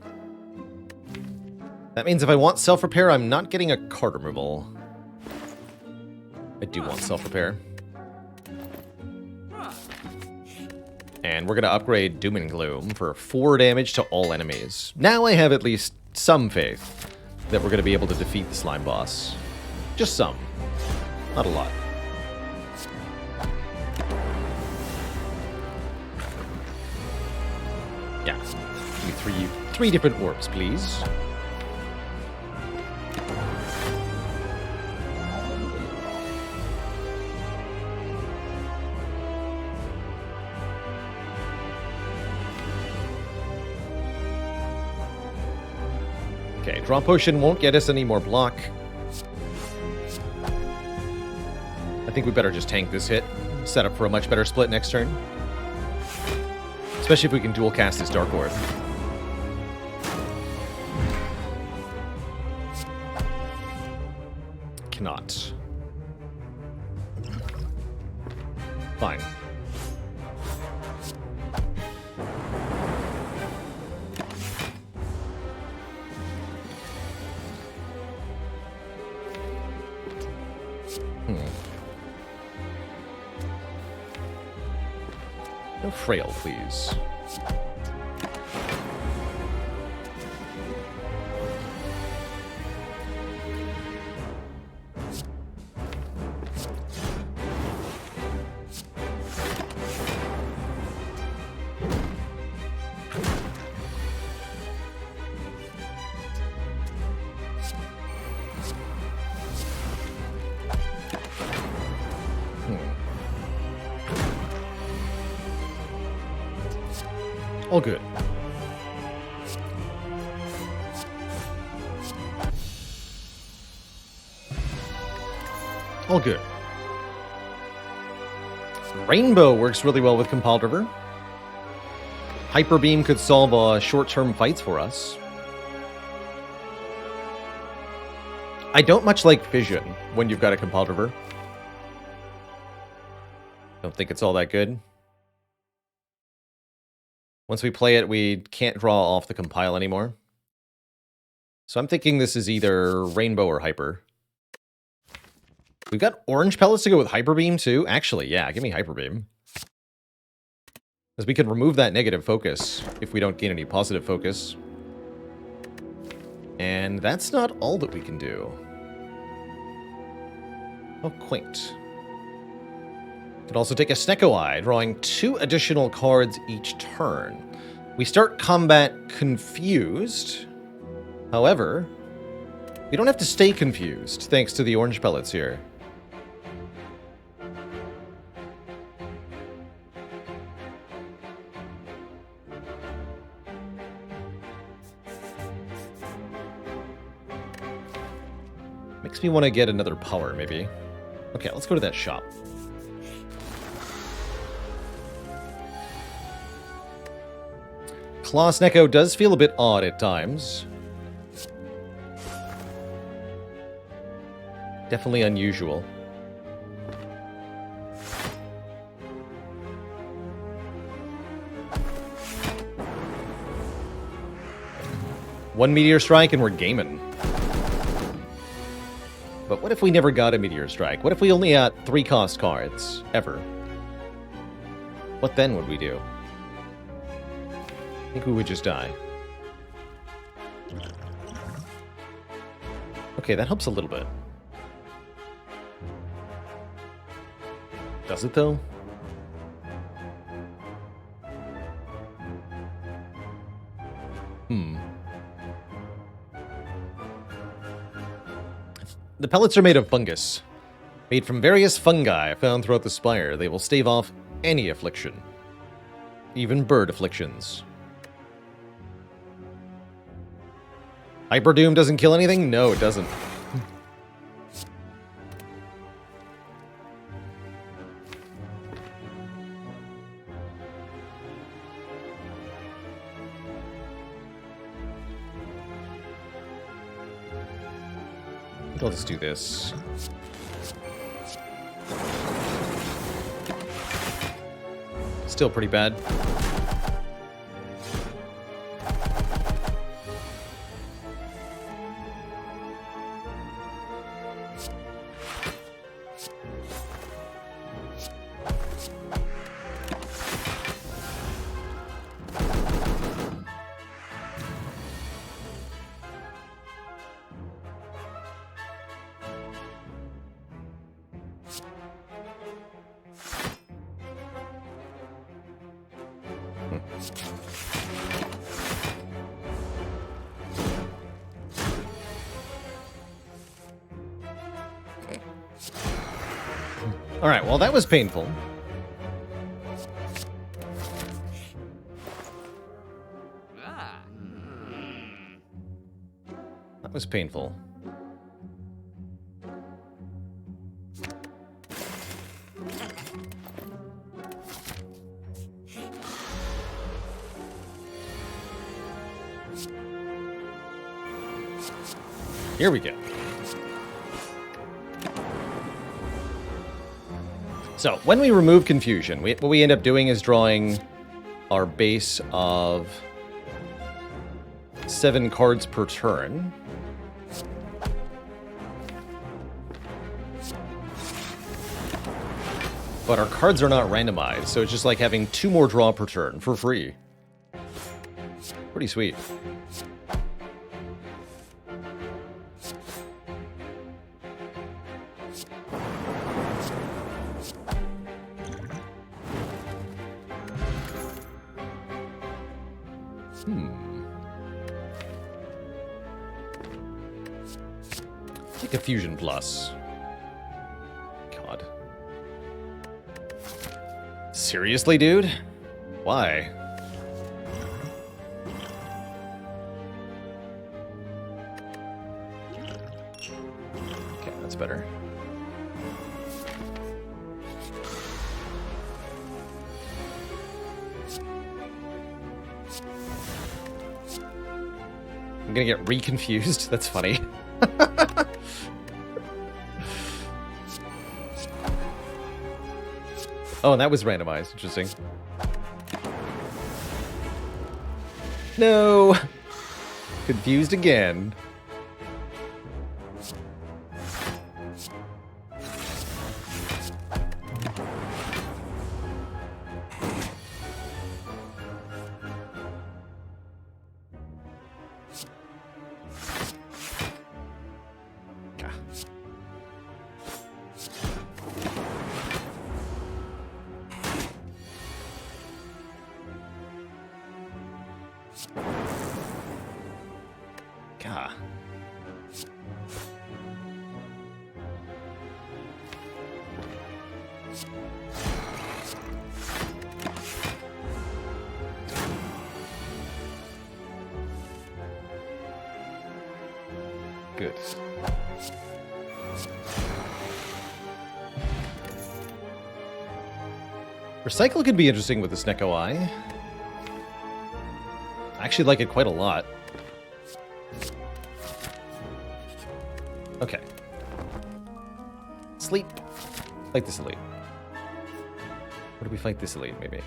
That means if I want self-repair, I'm not getting a card removal. I do want self-repair. And we're going to upgrade Doom and Gloom for 4 damage to all enemies. Now I have at least some faith that we're going to be able to defeat the Slime Boss. Just some. Not a lot. Give me three different orbs, please. Okay, draw potion won't get us any more block. I think we better just tank this hit. Set up for a much better split next turn. Especially if we can dual cast this Dark Orb. Cannot. Fine. No frail, please. All good. All good. Rainbow works really well with Compiled River. Hyper Beam could solve short-term fights for us. I don't much like Fission when you've got a Compiled River. Don't think it's all that good. Once we play it, we can't draw off the compile anymore. So I'm thinking this is either Rainbow or Hyper. We've got orange pellets to go with Hyper Beam too. Actually, yeah, give me Hyper Beam. Because we can remove that negative focus if we don't gain any positive focus. And that's not all that we can do. Oh, quaint. Could also take a Snecko Eye, drawing 2 additional cards each turn. We start combat confused. However, we don't have to stay confused, thanks to the orange pellets here. Makes me want to get another power, maybe. Okay, let's go to that shop. Claw Snecko does feel a bit odd at times. Definitely unusual. One Meteor Strike and we're gaming. But what if we never got a Meteor Strike? What if we only got 3-cost cards, ever? What then would we do? I think we would just die. Okay, that helps a little bit. Does it, though? The pellets are made of fungus. Made from various fungi found throughout the Spire. They will stave off any affliction. Even bird afflictions. Hyper Doom doesn't kill anything? No, it doesn't. I'll just do this. Still pretty bad. Alright, well that was painful. That was painful. Here we go. So, when we remove confusion, what we end up doing is drawing our base of 7 cards per turn. But our cards are not randomized, so it's just like having 2 more draw per turn for free. Pretty sweet. Take a Fusion Plus. God. Seriously, dude? Why? Okay, that's better. I'm gonna get reconfused. That's funny. Oh, and that was randomized. Interesting. No! Confused again. Good. Recycle could be interesting with the Snecko Eye. I actually like it quite a lot. Okay. Sleep. Fight this elite. Or do we fight this elite, maybe?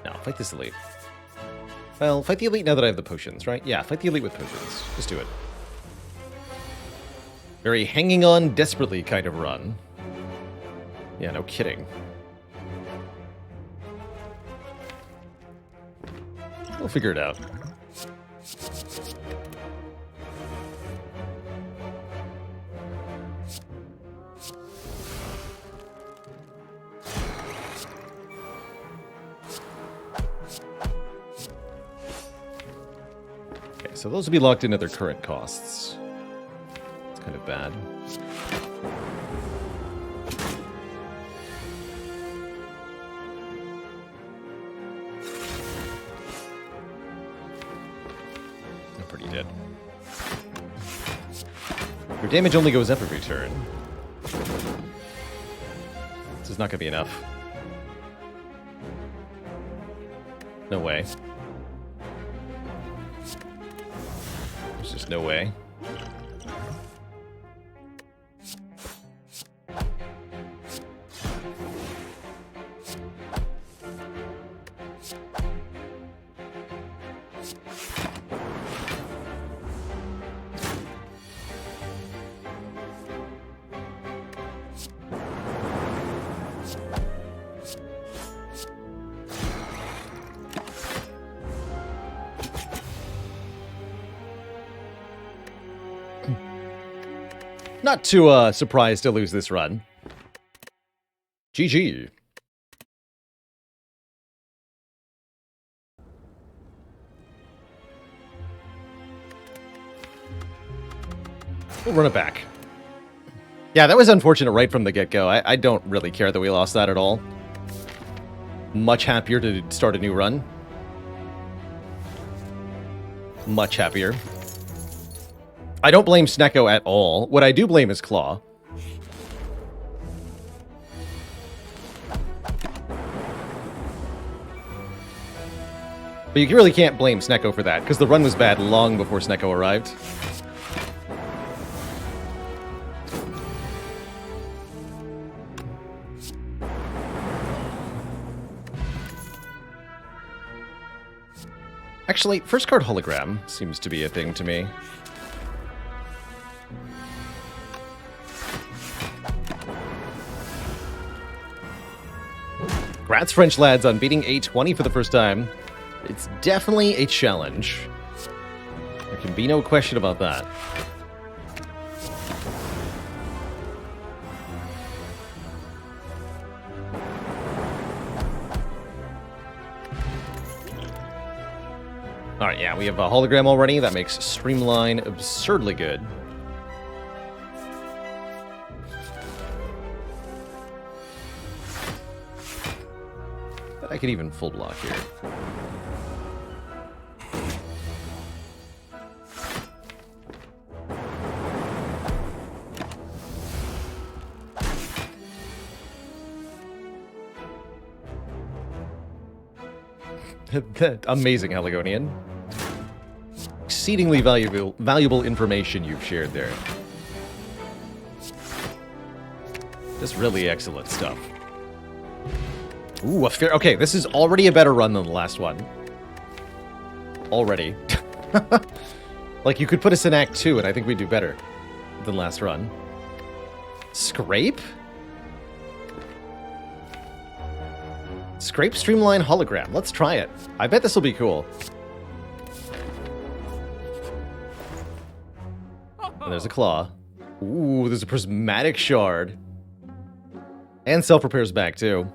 No, fight this elite. Well, fight the elite now that I have the potions, right? Yeah, fight the elite with potions. Just do it. Very hanging on desperately kind of run. Yeah, no kidding. We'll figure it out. Okay, so those will be locked in at their current costs. It's kind of bad. Dead. Your damage only goes up every turn. This is not going to be enough. No way. There's just no way. Not too surprised to lose this run. GG. We'll run it back. Yeah, that was unfortunate right from the get-go. I don't really care that we lost that at all. Much happier to start a new run. Much happier. I don't blame Snecko at all. What I do blame is Claw. But you really can't blame Snecko for that, because the run was bad long before Snecko arrived. Actually, first card hologram seems to be a thing to me. Congrats, French lads, on beating A20 for the first time. It's definitely a challenge. There can be no question about that. Alright, yeah, we have a hologram already. That makes Streamline absurdly good. I could even full block here. Amazing, Haligonian. Exceedingly valuable information you've shared there. Just really excellent stuff. Ooh, okay, this is already a better run than the last one. Already. Like, you could put us in Act 2, and I think we'd do better than last run. Scrape? Scrape Streamline Hologram. Let's try it. I bet this will be cool. And there's a claw. Ooh, there's a prismatic shard. And self-repair's back, too.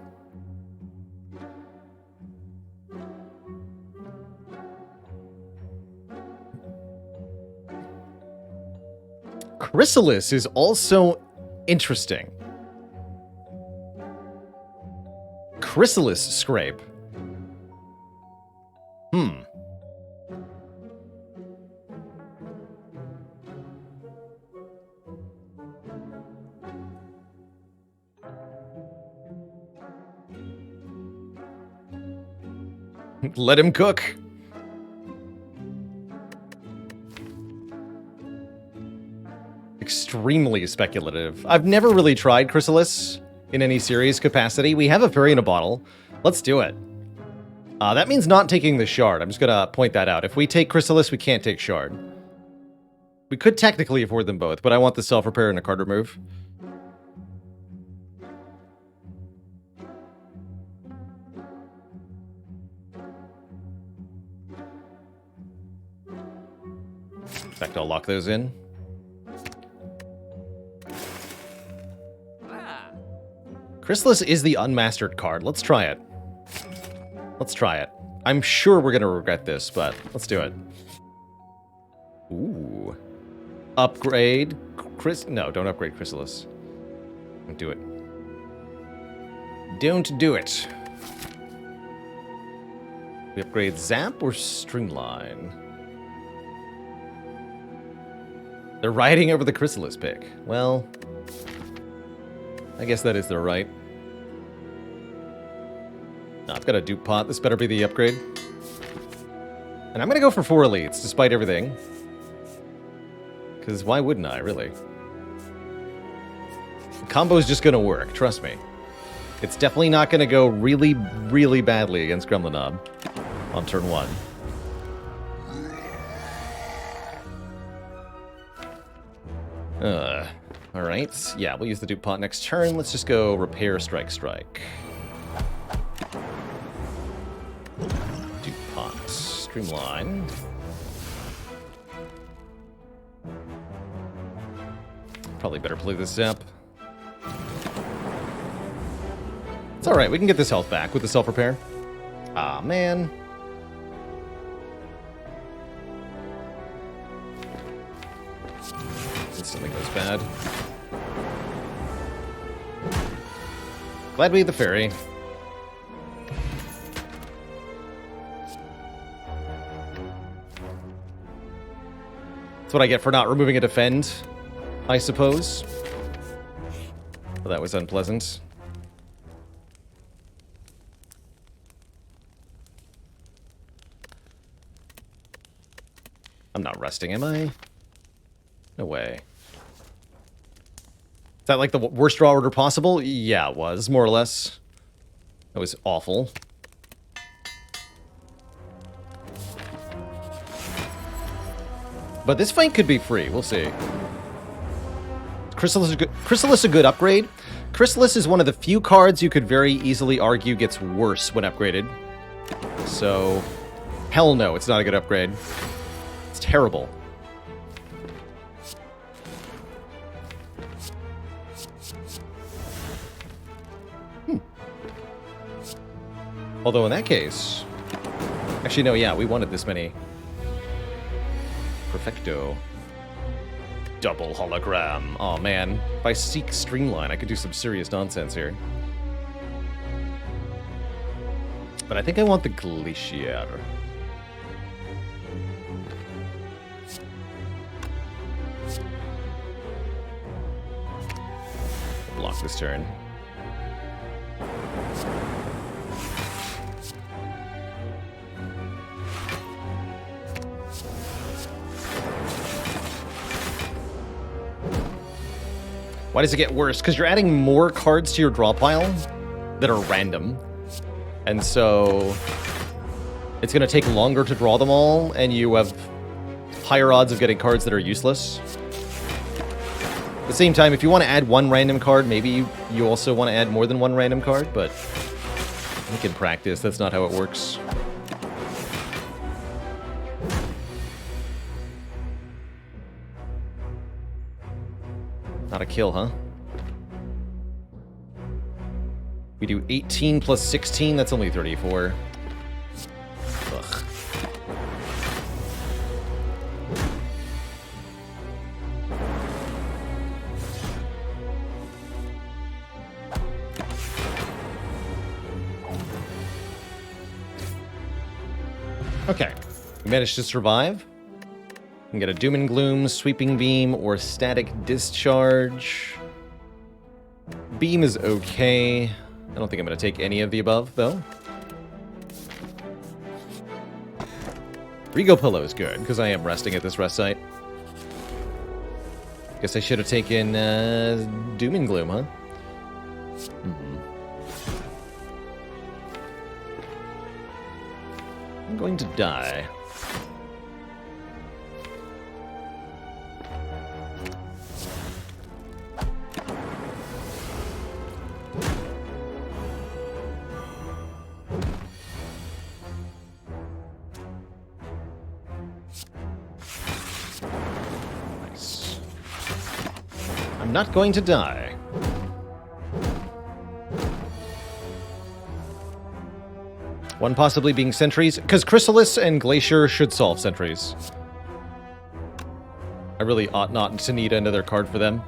Chrysalis is also interesting. Chrysalis Scrape. Let him cook. Extremely speculative. I've never really tried Chrysalis in any serious capacity. We have a fairy in a bottle. Let's do it. That means not taking the shard. I'm just gonna point that out. If we take Chrysalis, we can't take shard. We could technically afford them both, but I want the self-repair and a card remove. In fact, I'll lock those in. Chrysalis is the unmastered card. Let's try it. Let's try it. I'm sure we're gonna regret this, but let's do it. Ooh. Upgrade No, don't upgrade Chrysalis. Don't do it. Don't do it. We upgrade Zap or Streamline? They're riding over the Chrysalis pick. Well, I guess that is their right. No, I've got a dupe pot. This better be the upgrade. And I'm going to go for 4 elites, despite everything. Because why wouldn't I, really? The combo's just going to work, trust me. It's definitely not going to go really, really badly against Gremlinob on turn 1. Alright. Yeah, we'll use the dupe pot next turn. Let's just go repair, strike, strike. Dupe pot. Streamline. Probably better play this Zap. It's alright, we can get this health back with the self-repair. Ah, man. Instantly goes bad. Glad we had the ferry. That's what I get for not removing a defend, I suppose. Well, that was unpleasant. I'm not resting, am I? No way. Is that like the worst draw order possible? Yeah, it was, more or less. That was awful. But this fight could be free. We'll see. Chrysalis a good upgrade. Chrysalis is one of the few cards you could very easily argue gets worse when upgraded. So, hell no, it's not a good upgrade. It's terrible. Although in that case... Actually, no, yeah, we wanted this many. Perfecto. Double hologram. Oh man, if I seek Streamline, I could do some serious nonsense here. But I think I want the Glacier. Block this turn. Why does it get worse? Because you're adding more cards to your draw pile that are random. And so it's going to take longer to draw them all, and you have higher odds of getting cards that are useless. At the same time, if you want to add one random card, maybe you also want to add more than one random card, but I think in practice, that's not how it works. Not a kill, huh? We do 18 plus 16, that's only 34. Ugh. Okay, we managed to survive. We can get a Doom and Gloom, Sweeping Beam, or Static Discharge. Beam is okay. I don't think I'm going to take any of the above, though. Rigo Pillow is good, because I am resting at this rest site. Guess I should have taken Doom and Gloom, huh? I'm going to die. I'm not going to die. One possibly being Sentries, because Chrysalis and Glacier should solve Sentries. I really ought not to need another card for them.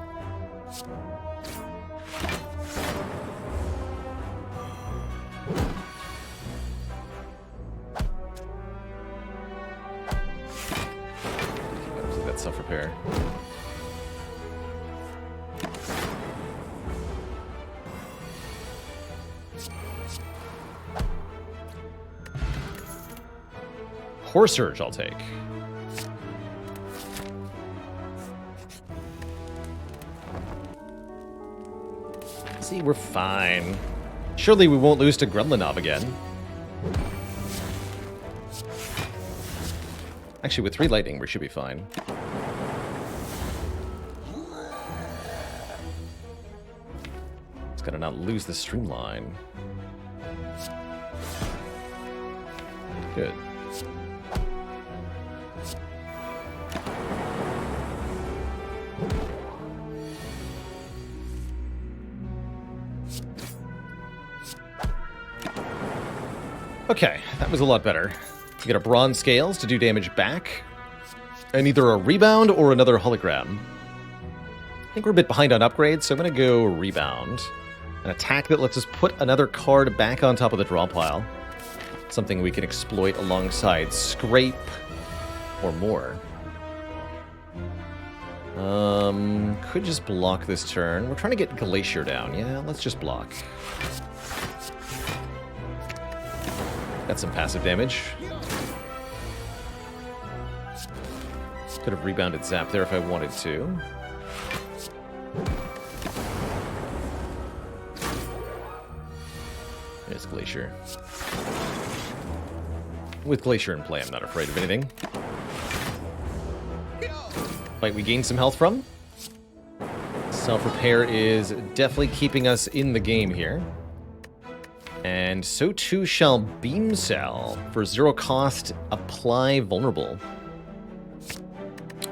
Gotta do that self-repair. Horse Surge, I'll take. See, we're fine. Surely we won't lose to Gremlinov again. Actually, with 3 lightning, we should be fine. It's gotta not lose the streamline. Good. Okay, that was a lot better. You get a Bronze Scales to do damage back, and either a Rebound or another Hologram. I think we're a bit behind on upgrades, so I'm going to go Rebound. An attack that lets us put another card back on top of the draw pile. Something we can exploit alongside Scrape or more. Could just block this turn. We're trying to get Glacier down. Yeah, let's just block. Got some passive damage. Could have rebounded Zap there if I wanted to. There's Glacier. With Glacier in play, I'm not afraid of anything. Fight we gain some health from. Self-repair is definitely keeping us in the game here. And so too shall Beam Cell. For 0 cost, apply vulnerable.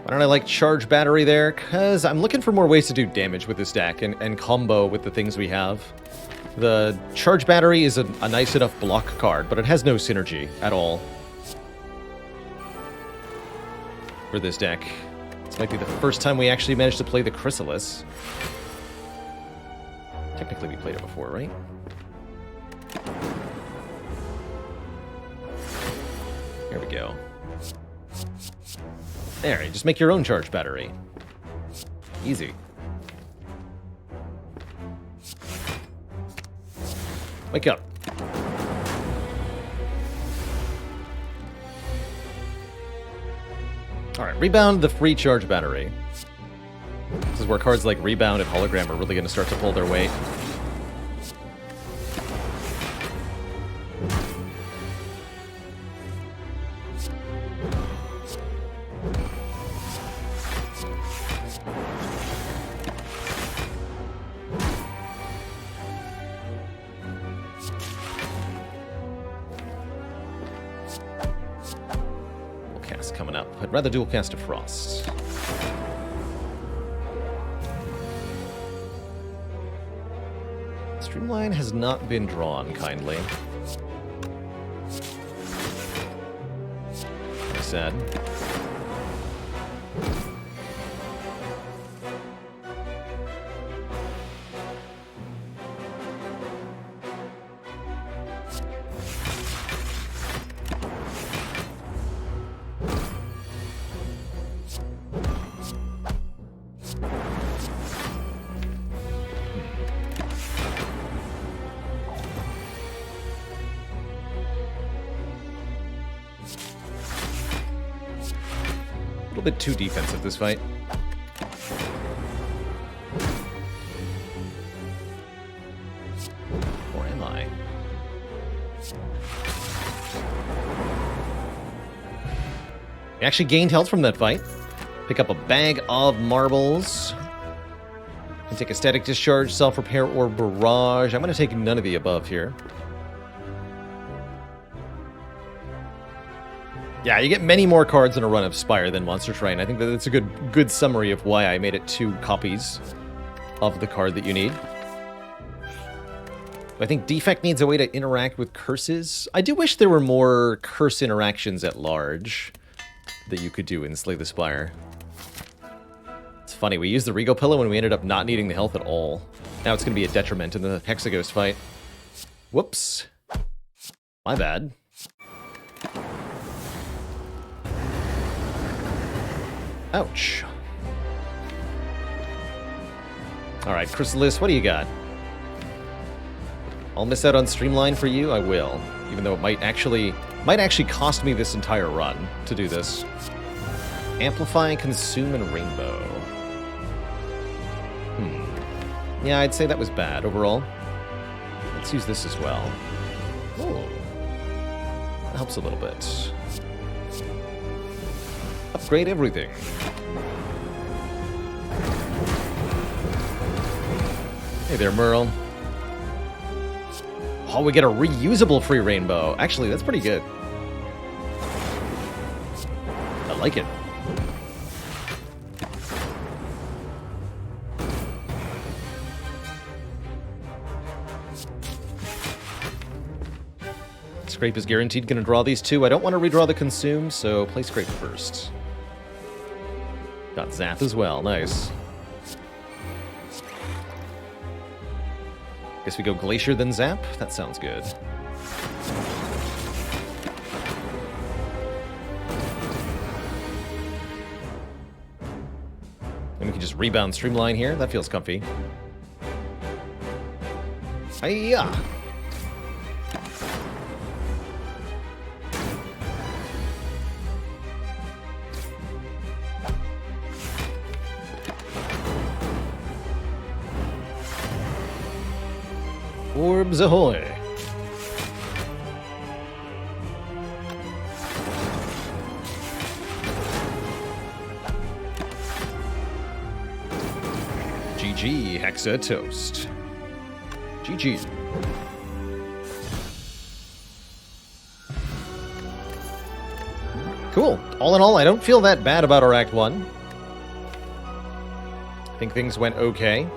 Why don't I like Charge Battery there? Because I'm looking for more ways to do damage with this deck and combo with the things we have. The Charge Battery is a nice enough block card, but it has no synergy at all for this deck. This might be the first time we actually managed to play the Chrysalis. Technically, we played it before, right? Here we go. There, you just make your own Charge Battery. Easy. Wake up. Alright, rebound the free Charge Battery. This is where cards like Rebound and Hologram are really going to start to pull their weight. Coming up. I'd rather dual cast a Frost. Streamline has not been drawn kindly. Very sad. A little bit too defensive this fight. Or am I? We actually gained health from that fight. Pick up a bag of marbles. And take a Static Discharge, Self-Repair, or Barrage. I'm going to take none of the above here. Yeah, you get many more cards in a run of Spire than Monster Shrine. I think that's a good summary of why I made it 2 copies of the card that you need. I think Defect needs a way to interact with curses. I do wish there were more curse interactions at large that you could do in Slay the Spire. It's funny, we used the Regal Pillow and we ended up not needing the health at all. Now it's going to be a detriment in the Hexaghost fight. Whoops. My bad. Ouch. Alright, Chrysalis, what do you got? I'll miss out on Streamline for you? I will. Even though it might actually cost me this entire run to do this. Amplify, Consume, and Rainbow. Yeah, I'd say that was bad overall. Let's use this as well. Oh. That helps a little bit. Upgrade everything. Hey there, Merle. Oh, we get a reusable free rainbow. Actually, that's pretty good. I like it. Scrape is guaranteed going to draw these 2. I don't want to redraw the Consume, so play Scrape first. Got Zap as well. Nice. Guess we go Glacier then Zap? That sounds good. And we can just rebound Streamline here. That feels comfy. Hiya! Orbs ahoy! GG, Hexa Toast. GG. Cool. All in all, I don't feel that bad about our Act 1. I think things went okay.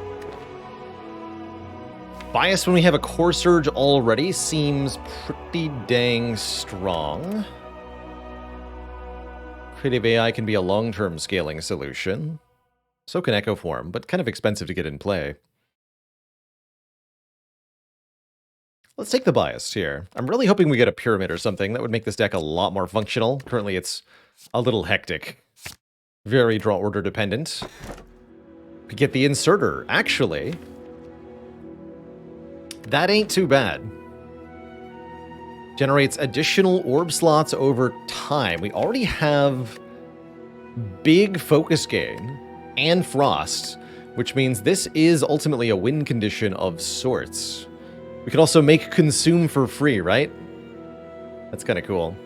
Bias when we have a Core Surge already seems pretty dang strong. Creative AI can be a long-term scaling solution. So can Echo Form, but kind of expensive to get in play. Let's take the Bias here. I'm really hoping we get a Pyramid or something. That would make this deck a lot more functional. Currently it's a little hectic. Very draw order dependent. We get the Inserter, actually. That ain't too bad. Generates additional orb slots over time. We already have big focus gain and frost, which means this is ultimately a win condition of sorts. We could also make consume for free, right? That's kind of cool.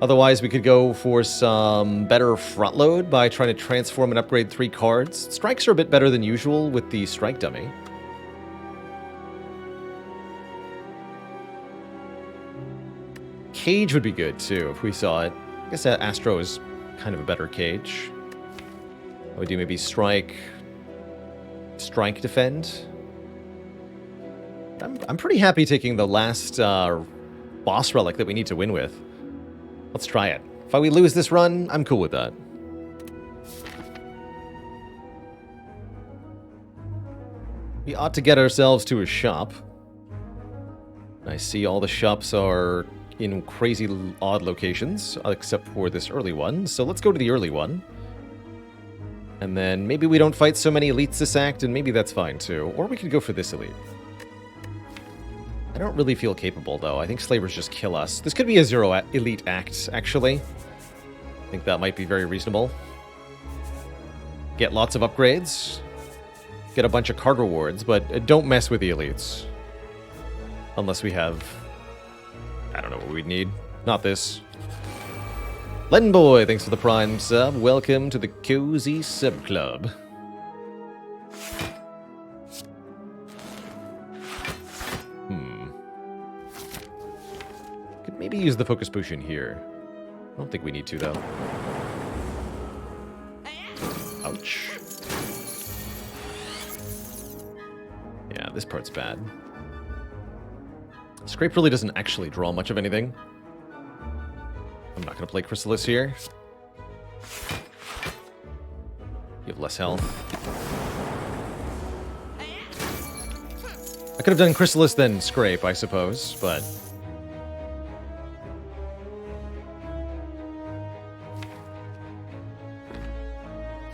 Otherwise, we could go for some better front load by trying to transform and upgrade 3 cards. Strikes are a bit better than usual with the strike dummy. Cage would be good, too, if we saw it. I guess Astro is kind of a better cage. We do maybe Strike Defend. I'm pretty happy taking the last boss relic that we need to win with. Let's try it. If we lose this run, I'm cool with that. We ought to get ourselves to a shop. I see all the shops are in crazy odd locations, except for this early one. So let's go to the early one. And then maybe we don't fight so many elites this act, and maybe that's fine too. Or we could go for this elite. I don't really feel capable, though. I think Slavers just kill us. This could be a 0 elite act, actually. I think that might be very reasonable. Get lots of upgrades. Get a bunch of card rewards, but don't mess with the elites. Unless we have... I don't know what we'd need. Not this. Len Boy, thanks for the Prime sub. Welcome to the Cozy Sub Club. Could maybe use the Focus Potion here. I don't think we need to, though. Ouch. Yeah, this part's bad. Scrape really doesn't actually draw much of anything. I'm not going to play Chrysalis here. You have less health. I could have done Chrysalis then Scrape, I suppose, but...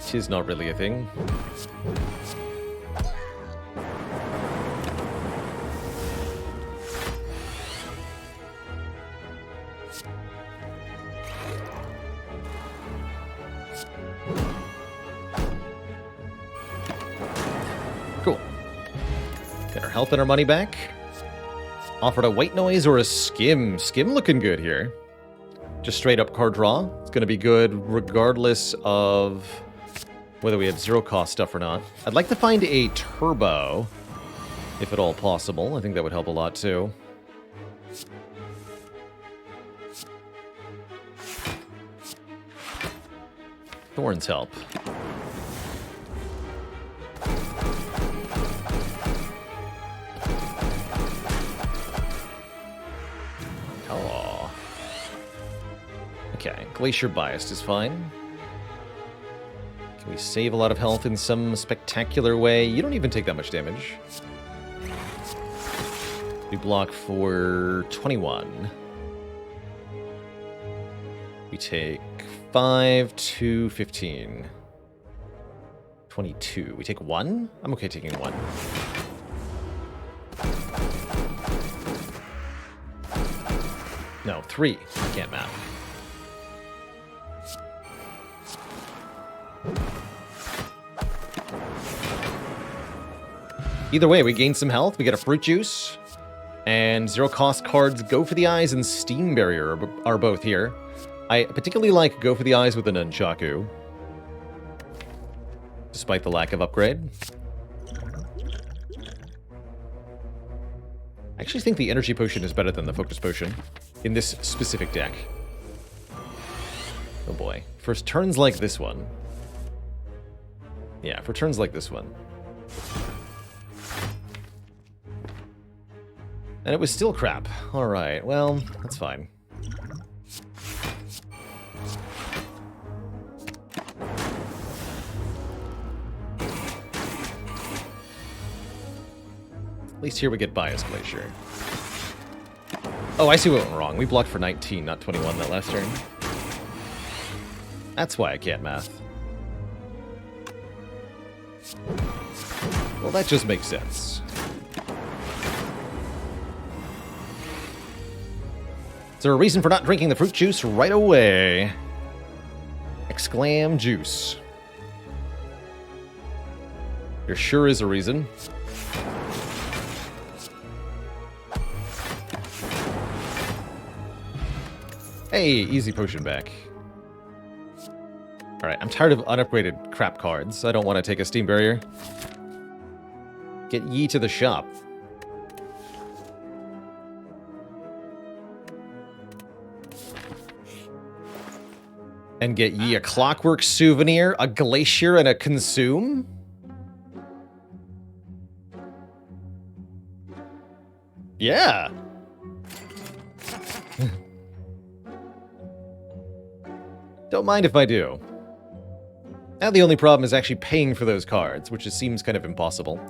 Tis not really a thing. Cool. Get our health and our money back. Offered a white noise or a skim. Skim looking good here. Just straight up card draw. It's going to be good regardless of whether we have 0 cost stuff or not. I'd like to find a turbo, if at all possible. I think that would help a lot too. Thorns help. Oh. Okay, Glacier Biased is fine. Can we save a lot of health in some spectacular way? You don't even take that much damage. We block for 21. We take 5 to 15. 22. We take 1? I'm okay taking 1. No, 3. I can't map. Either way, we gain some health. We get a fruit juice. And 0-cost cards Go for the Eyes and Steam Barrier are both here. I particularly like Go for the Eyes with a Nunchaku, despite the lack of upgrade. I actually think the Energy Potion is better than the Focus Potion in this specific deck. Oh boy. For turns like this one. Yeah, for turns like this one. And it was still crap. Alright, well, that's fine. At least here we get Bias Glacier. Oh, I see what went wrong. We blocked for 19, not 21 that last turn. That's why I can't math. Well, that just makes sense. Is there a reason for not drinking the fruit juice right away? Exclam juice. There sure is a reason. Hey, easy potion back. Alright, I'm tired of unupgraded crap cards. I don't want to take a Steam Barrier. Get ye to the shop. And get ye a Clockwork Souvenir, a Glacier, and a Consume? Yeah! Don't mind if I do. Now the only problem is actually paying for those cards, which just seems kind of impossible.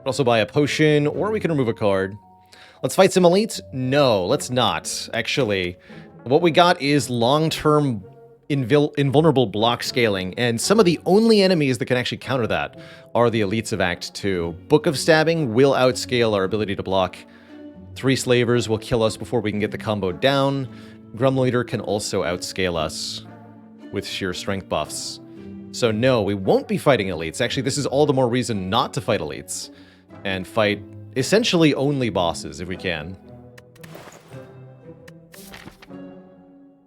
Also buy a potion, or we can remove a card. Let's fight some elites? No, let's not, actually. What we got is long-term invulnerable block scaling, and some of the only enemies that can actually counter that are the elites of Act 2. Book of Stabbing will outscale our ability to block. 3 Slavers will kill us before we can get the combo down. Grumleader can also outscale us with sheer strength buffs. So no, we won't be fighting elites. Actually, this is all the more reason not to fight elites, and fight essentially only bosses if we can.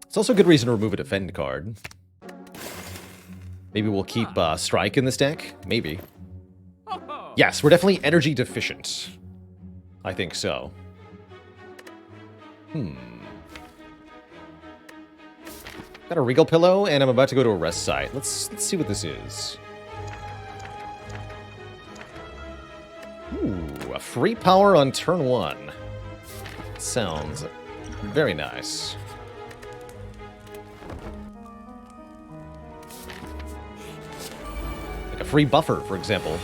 It's also a good reason to remove a defend card. Maybe we'll keep Strike in this deck? Maybe. Yes, we're definitely energy deficient. I think so. Got a Regal Pillow, and I'm about to go to a rest site. Let's see what this is. Ooh, a free power on turn 1. Sounds very nice. Like a free buffer, for example.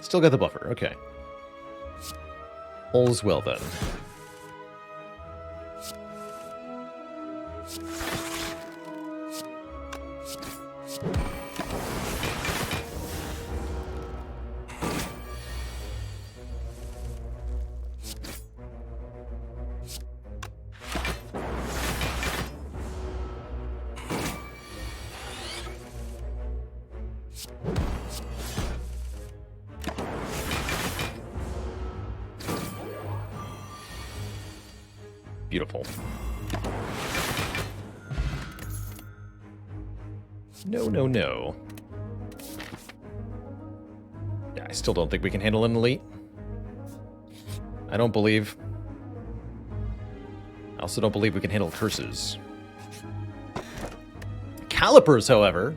Still got the buffer, okay. All's well then. Beautiful. No, no, no. Yeah, I still don't think we can handle an elite. I don't believe. I also don't believe we can handle curses. Calipers, however.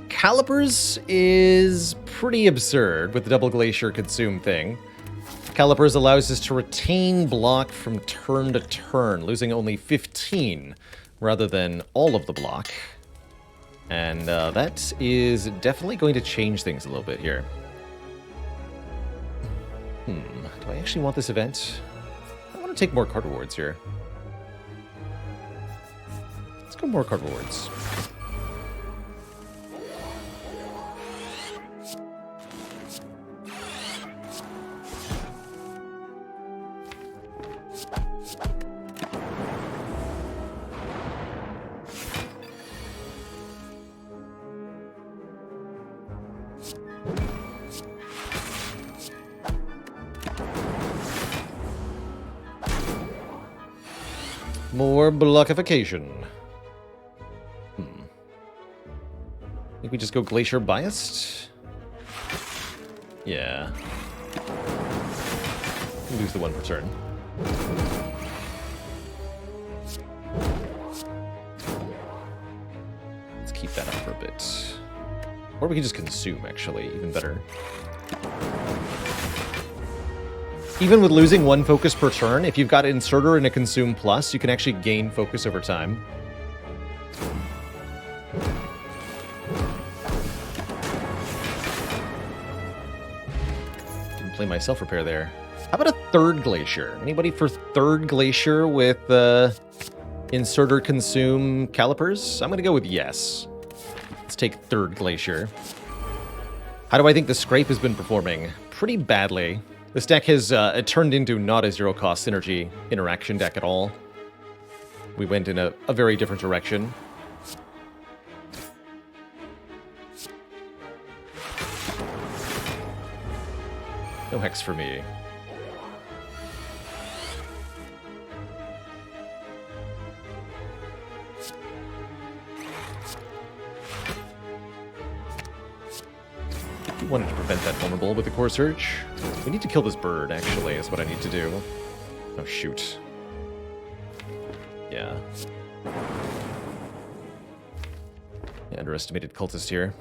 Calipers is pretty absurd with the double glacier consume thing. Calipers allows us to retain block from turn to turn, losing only 15 rather than all of the block. And that is definitely going to change things a little bit here. Do I actually want this event? I want to take more card rewards here. Let's go more card rewards. More blockification. I think we just go Glacier Biased? Yeah. Lose the one per turn. Let's keep that up for a bit. Or we can just consume, actually. Even better. Even with losing one focus per turn, if you've got Inserter and a Consume Plus, you can actually gain focus over time. Didn't play my self-repair there. How about a third Glacier? Anybody for third Glacier with Inserter, Consume, Calipers? I'm going to go with yes. Let's take third Glacier. How do I think the Scrape has been performing? Pretty badly. This deck has turned into not a zero-cost synergy interaction deck at all. We went in a very different direction. No Hex for me. I wanted to prevent that vulnerable with the Core Surge. We need to kill this bird, actually, is what I need to do. Oh, shoot. Yeah. Underestimated cultist here.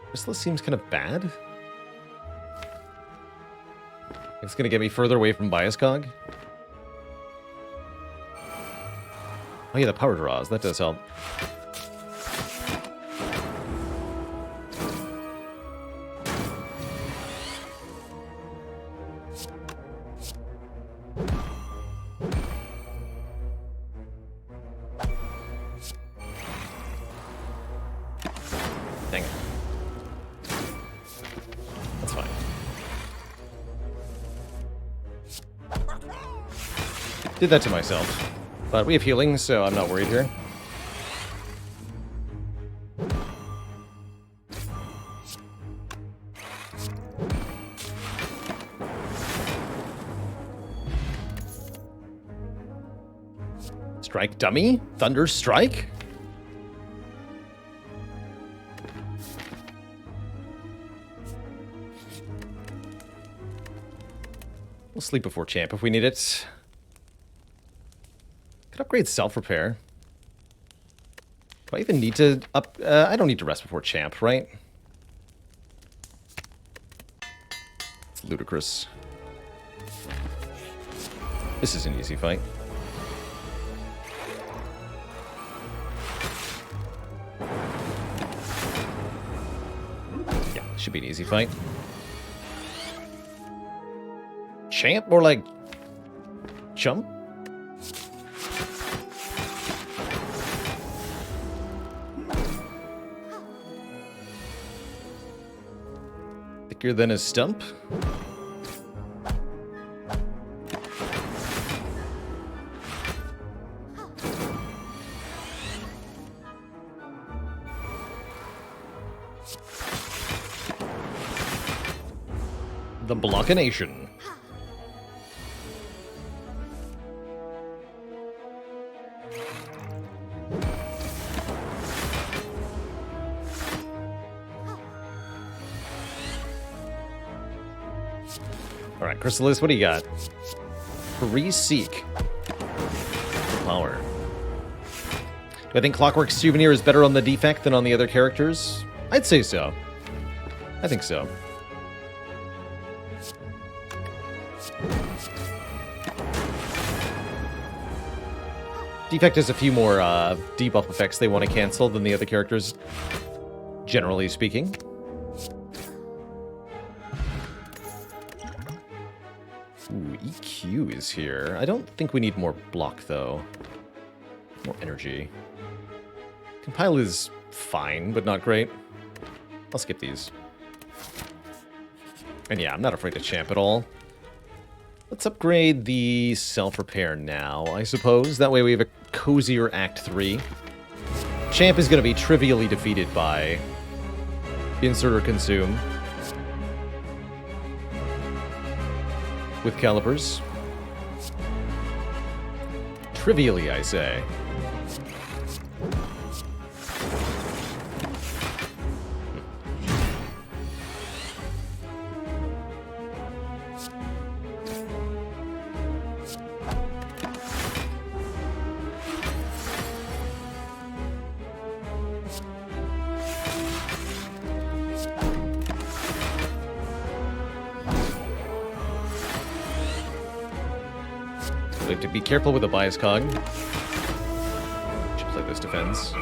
Chrysalis seems kind of bad. It's going to get me further away from Bias Cog. Oh yeah, the power draws. That does help. Dang it. That's fine. Did that to myself. But we have healing, so I'm not worried here. Strike dummy? Thunder strike? We'll sleep before champ if we need it. Could upgrade self-repair. Do I even need to up... I don't need to rest before champ, right? It's ludicrous. This is an easy fight. Yeah, should be an easy fight. Champ? More like... Chump? Thicker than a stump? The Blockination. Alright, Chrysalis, what do you got? Free Seek. Power. Do I think Clockwork Souvenir is better on the Defect than on the other characters? I'd say so. I think so. Defect has a few more debuff effects they want to cancel than the other characters, generally speaking. Ooh, EQ is here. I don't think we need more block, though. More energy. Compile is fine, but not great. I'll skip these. And yeah, I'm not afraid to champ at all. Let's upgrade the self-repair now, I suppose. That way we have a cozier Act 3. Champ is going to be trivially defeated by Insert or Consume. With calipers. Trivially, I say. We have to be careful with the bias cog. Should play this defense.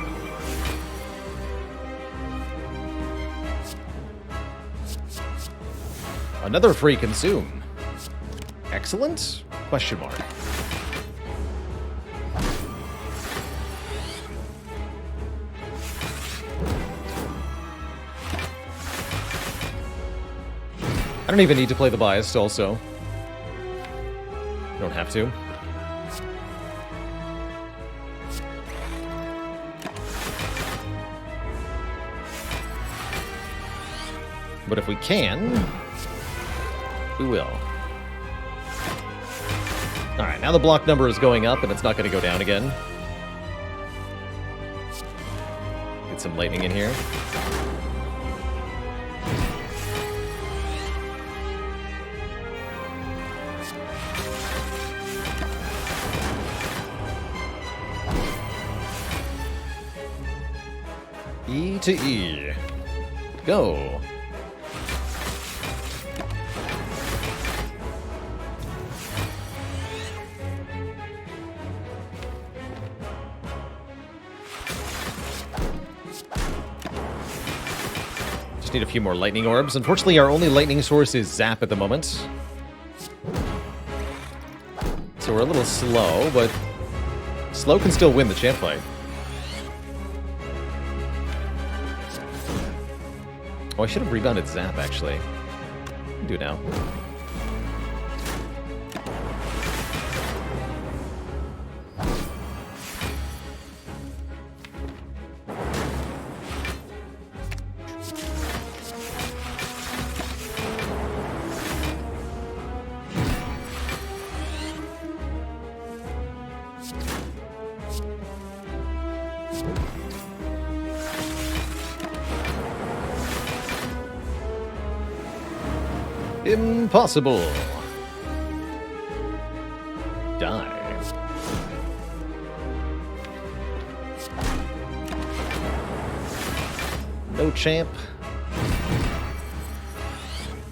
Another free consume. Excellent? Question mark. I don't even need to play the biased also. Don't have to. But if we can, we will. Alright, now the block number is going up and it's not going to go down again. Get some lightning in here. E to E. Go. Just need a few more lightning orbs. Unfortunately, our only lightning source is Zap at the moment. So we're a little slow, but slow can still win the champ fight. Oh, I should have rebounded Zap, actually. Do it now. Impossible. Die. No champ.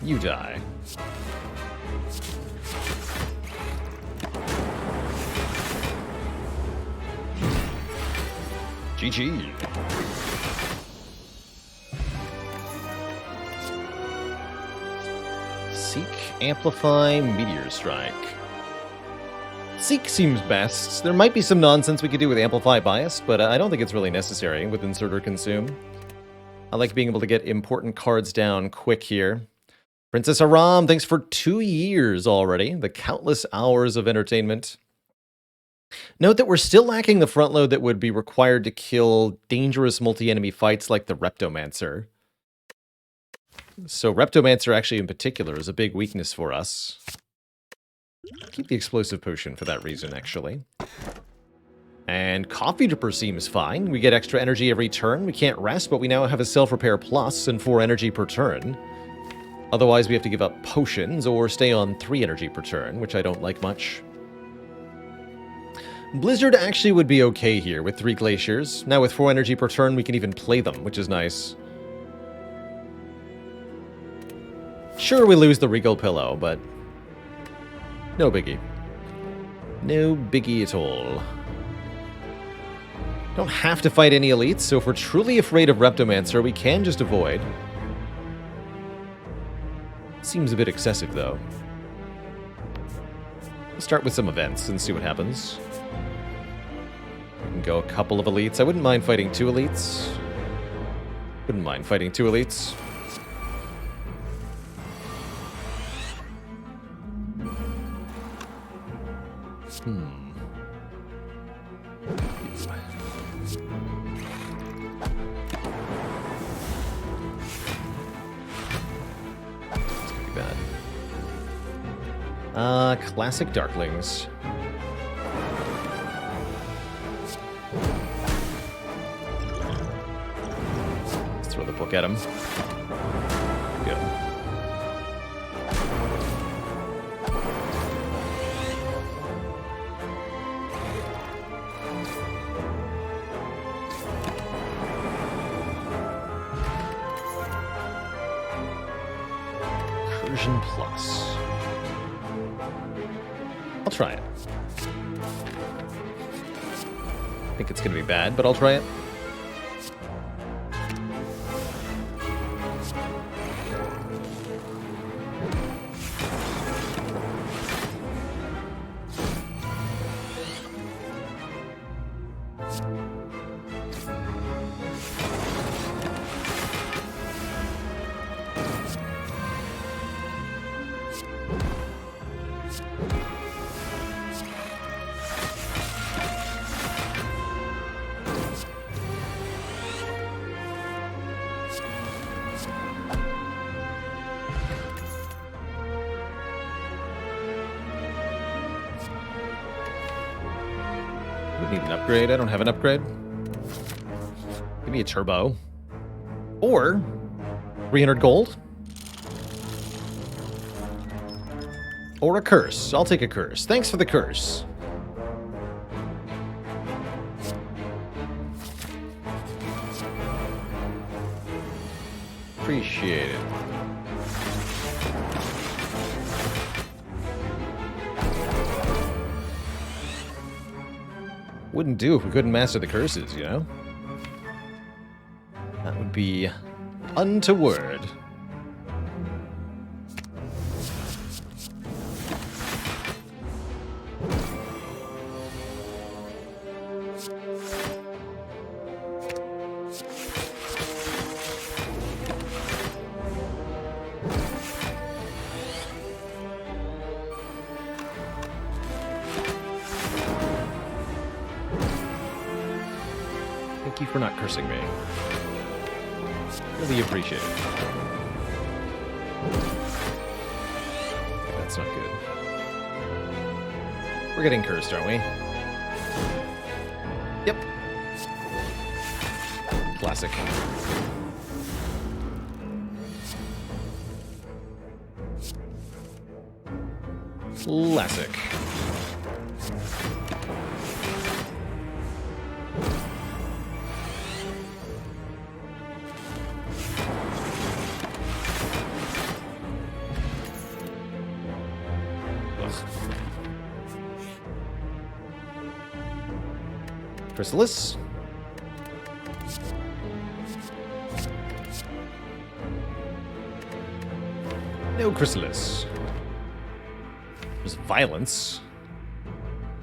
You die. GG. Seek, Amplify, Meteor Strike. Seek seems best. There might be some nonsense we could do with Amplify Bias, but I don't think it's really necessary with Insert or Consume. I like being able to get important cards down quick here. Princess Aram, thanks for 2 years already. The countless hours of entertainment. Note that we're still lacking the front load that would be required to kill dangerous multi-enemy fights like the Reptomancer. So Reptomancer actually in particular is a big weakness for us. Keep the explosive potion for that reason, actually. And Coffee Dripper seems fine. We get extra energy every turn. We can't rest, but we now have a self-repair plus and 4 energy per turn. Otherwise, we have to give up potions or stay on 3 energy per turn, which I don't like much. Blizzard actually would be okay here with 3 glaciers. Now with 4 energy per turn, we can even play them, which is nice. Sure, we lose the Regal Pillow, but no biggie. No biggie at all. Don't have to fight any elites, so if we're truly afraid of Reptomancer, we can just avoid. Seems a bit excessive, though. Let's start with some events and see what happens. We can go a couple of elites. I wouldn't mind fighting 2 elites. Wouldn't mind fighting 2 elites. Classic Darklings. Let's throw the book at him. Good. Incursion Plus. I'll try it. I think it's going to be bad, but I'll try it. Need an upgrade. I don't have an upgrade. Give me a turbo. Or 300 gold. Or a curse. I'll take a curse. Thanks for the curse. Appreciate it. Wouldn't do if we couldn't master the curses, you know? That would be untoward. Thank you for not cursing me. Really appreciate it. Okay, that's not good. We're getting cursed, aren't we? Yep. Classic. Classic. Chrysalis. No Chrysalis. There's Violence.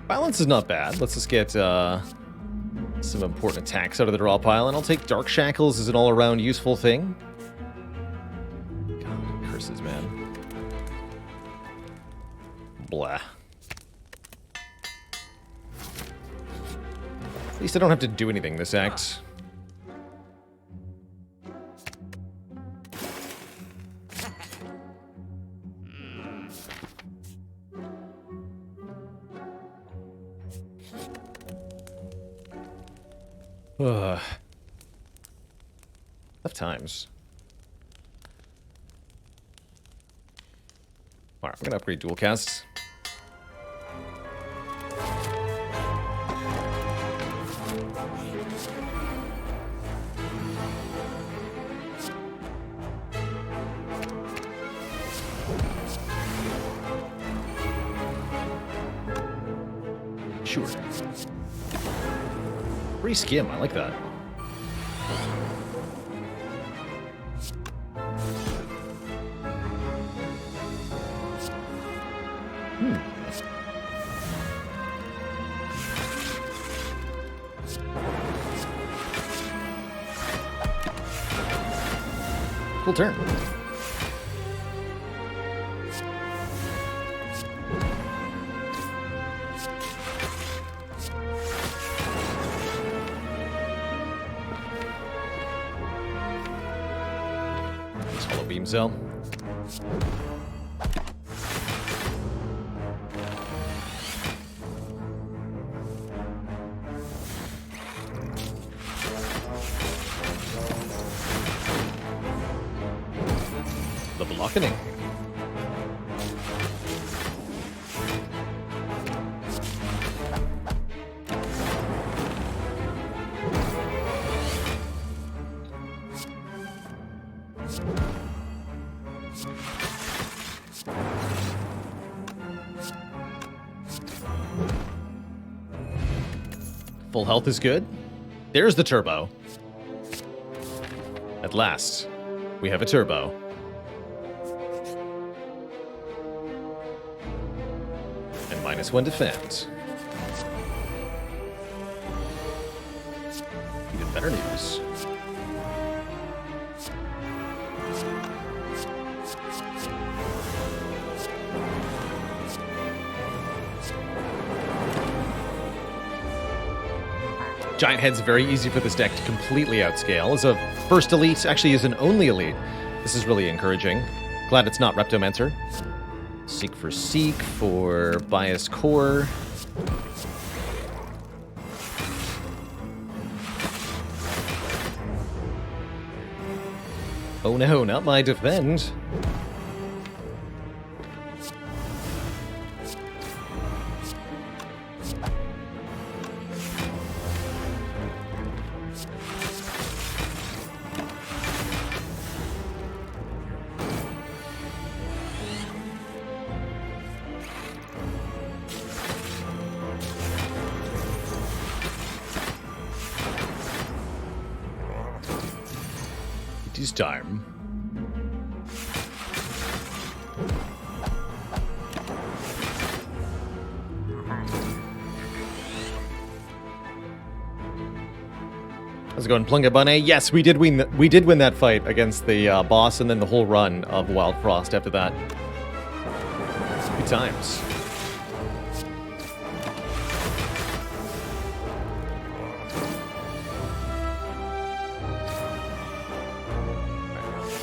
Violence is not bad. Let's just get some important attacks out of the draw pile, and I'll take Dark Shackles as an all-around useful thing. God, curses, man. Blah. At least I don't have to do anything this act. Tough times. Alright, we're gonna upgrade dual casts. Sure. Free skim, I like that. Cool turn. Hollow beam cell. The blockening. Full health is good. There's the turbo. At last, we have a turbo. And -1 defend. Even better news. Giant Head's very easy for this deck to completely outscale. As a first elite, actually as an only elite, this is really encouraging. Glad it's not Reptomancer. Seek for Bias Core. Oh no, not my defend. It is time. How's it going, Plunga Bunny? Yes, we did win. We did win that fight against the boss, and then the whole run of Wildfrost after that. Good times.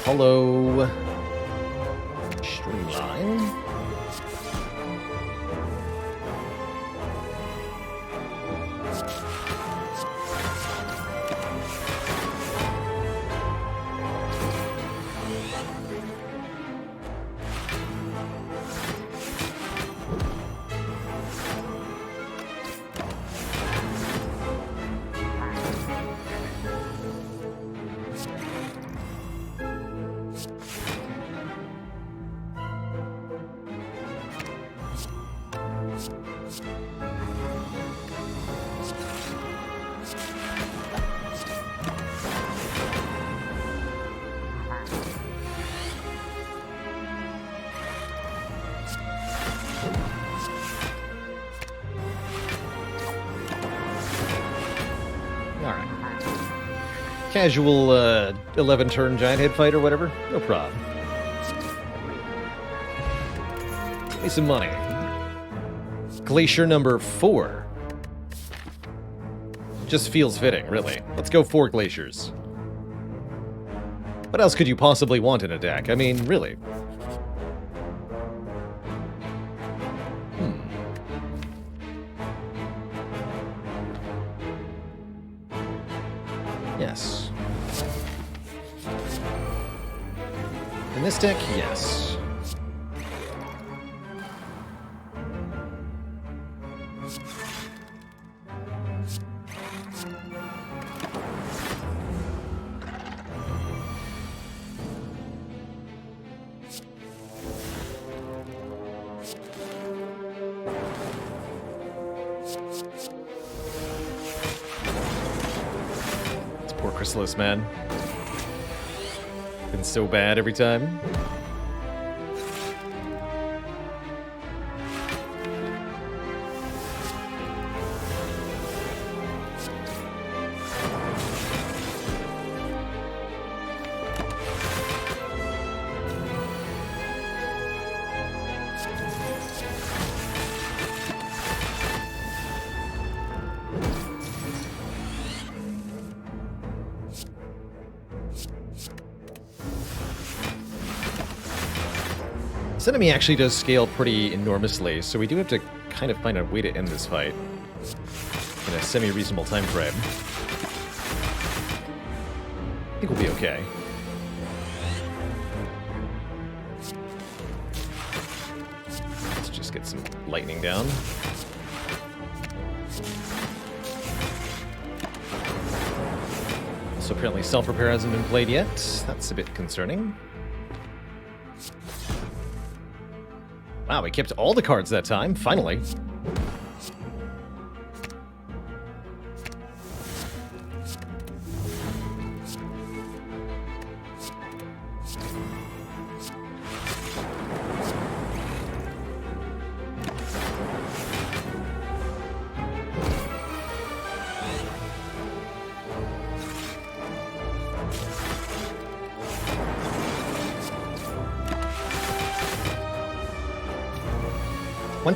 Hollow Streamline. Casual 11-turn giant head fight or whatever. No problem. Give me some money. Glacier number 4. Just feels fitting, really. Let's go 4 glaciers. What else could you possibly want in a deck? I mean, really. Yes. In this deck, yes. Poor Chrysalis, man. Been so bad every time. This enemy actually does scale pretty enormously, so we do have to kind of find a way to end this fight in a semi-reasonable time frame. I think we'll be okay. Let's just get some lightning down. So apparently self-repair hasn't been played yet. That's a bit concerning. Wow, we kept all the cards that time, finally.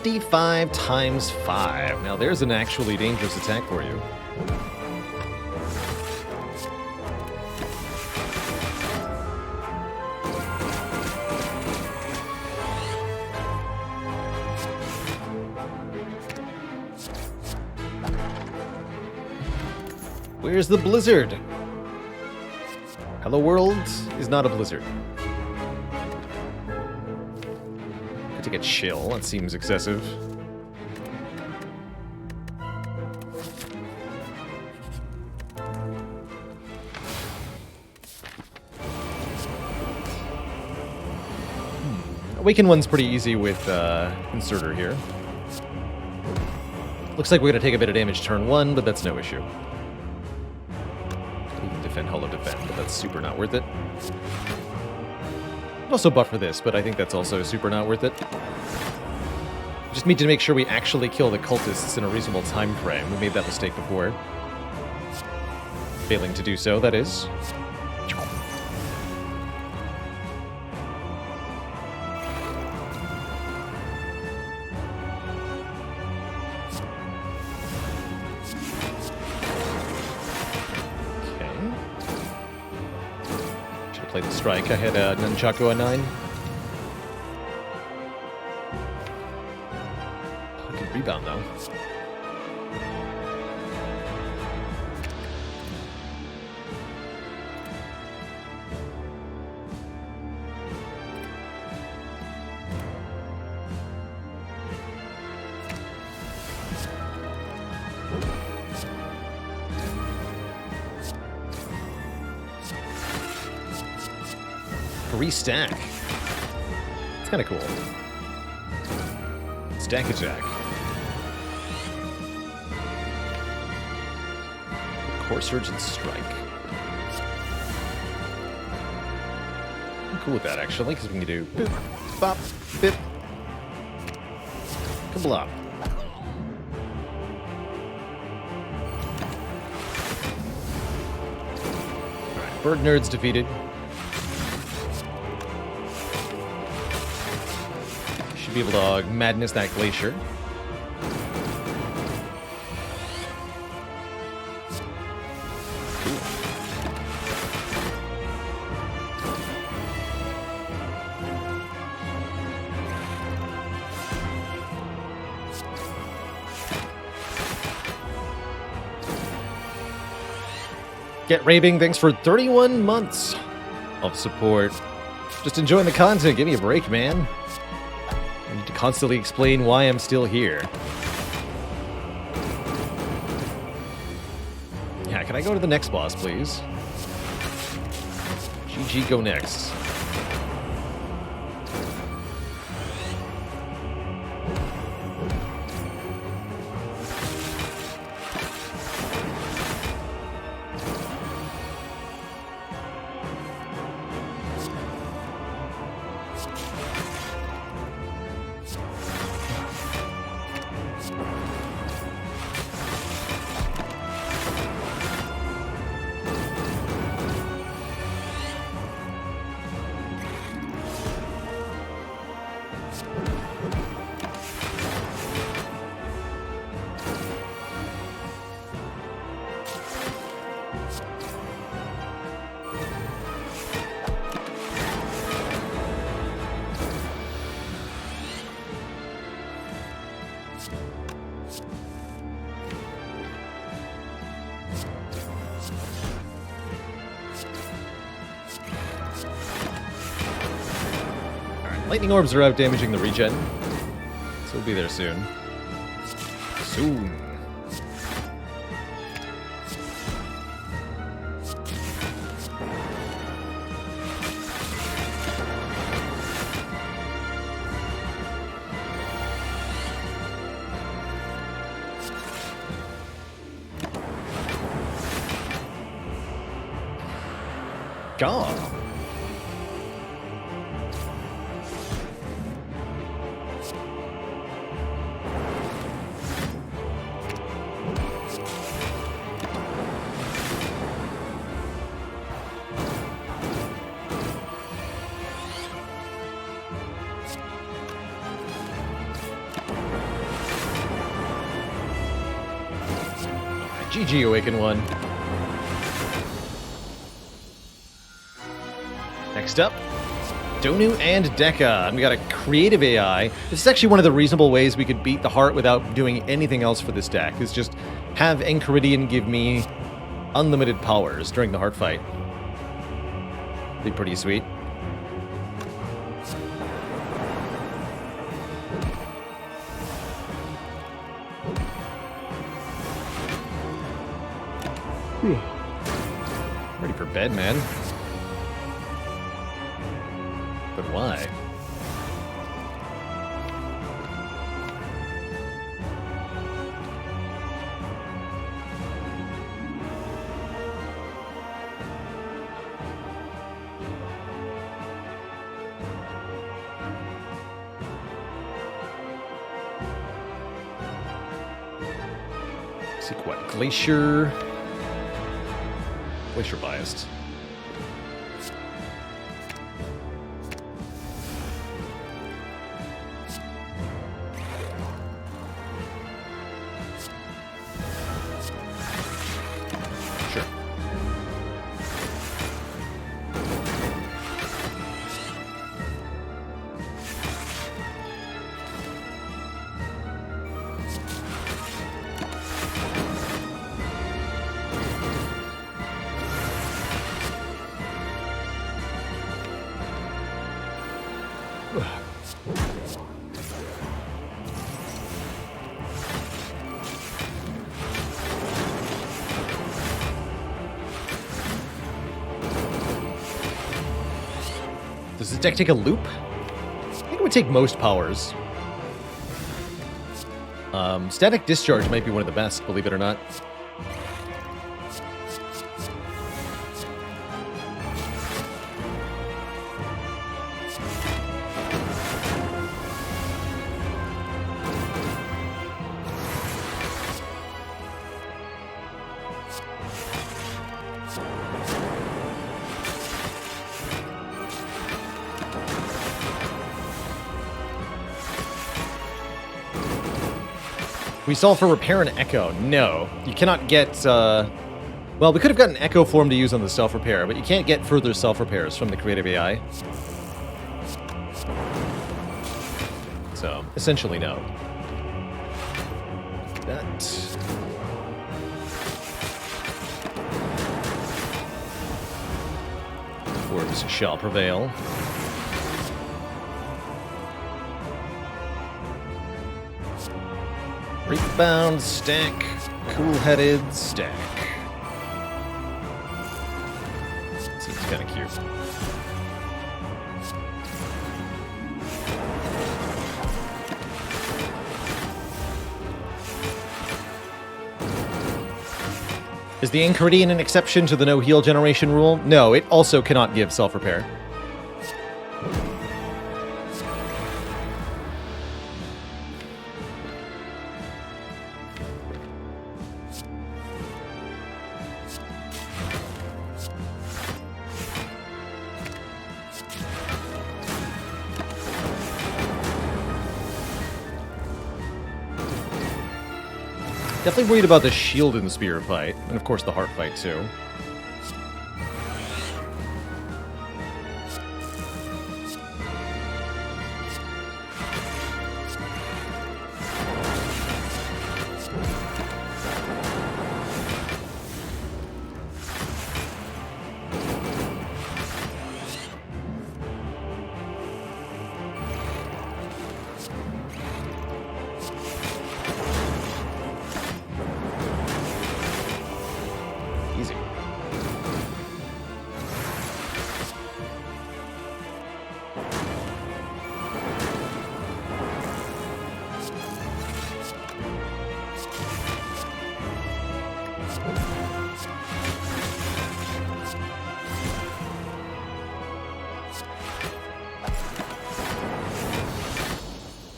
$25 times 5. Now there's an actually dangerous attack for you. Where's the blizzard? Hello World is not a blizzard. Take a chill, that seems excessive. Awaken one's pretty easy with Inserter here. Looks like we're gonna take a bit of damage turn 1, but that's no issue. Even defend, hollow defend, but that's super not worth it. Also buff for this, but I think that's also super not worth it. Just need to make sure we actually kill the cultists in a reasonable time frame. We made that mistake before. Failing to do so, that is. Played the strike. I had a Nunchaku on 9. I can rebound though. Stack. It's kind of cool. Stack attack. Core Surge and Strike. I'm cool with that actually, because we can do boop, bop, bip, kablop. Alright, Bird Nerds defeated. Be able to madness that glacier. Cool. Get Raving, thanks for 31 months of support. Just enjoying the content, give me a break, man. I need to constantly explain why I'm still here. can I go to the next boss, please? GG, go next. Lightning orbs are out damaging the regen, so we'll be there soon. Soon. God. GG, Awaken 1. Next up, Donu and Deka. And we got a creative AI. This is actually one of the reasonable ways we could beat the heart without doing anything else for this deck, is just have Enchiridion give me unlimited powers during the heart fight. Be pretty sweet. Ready for bed, man. But why? Seek what? Glacier. Glacier biased. Sure. Does this deck take a loop? I think it would take most powers. Static Discharge might be one of the best, believe it or not. We solve for Repair and Echo. No. You cannot get, well, we could have gotten Echo form to use on the self-repair, but you can't get further self-repairs from the creative AI. So, essentially no. That... Orbs shall prevail. Rebound, stack, cool-headed, stack. kind of cute. Is the Enchiridion an exception to the no heal generation rule? No, it also cannot give self-repair. Definitely worried about the shield and spear fight, and of course the heart fight too. Easy.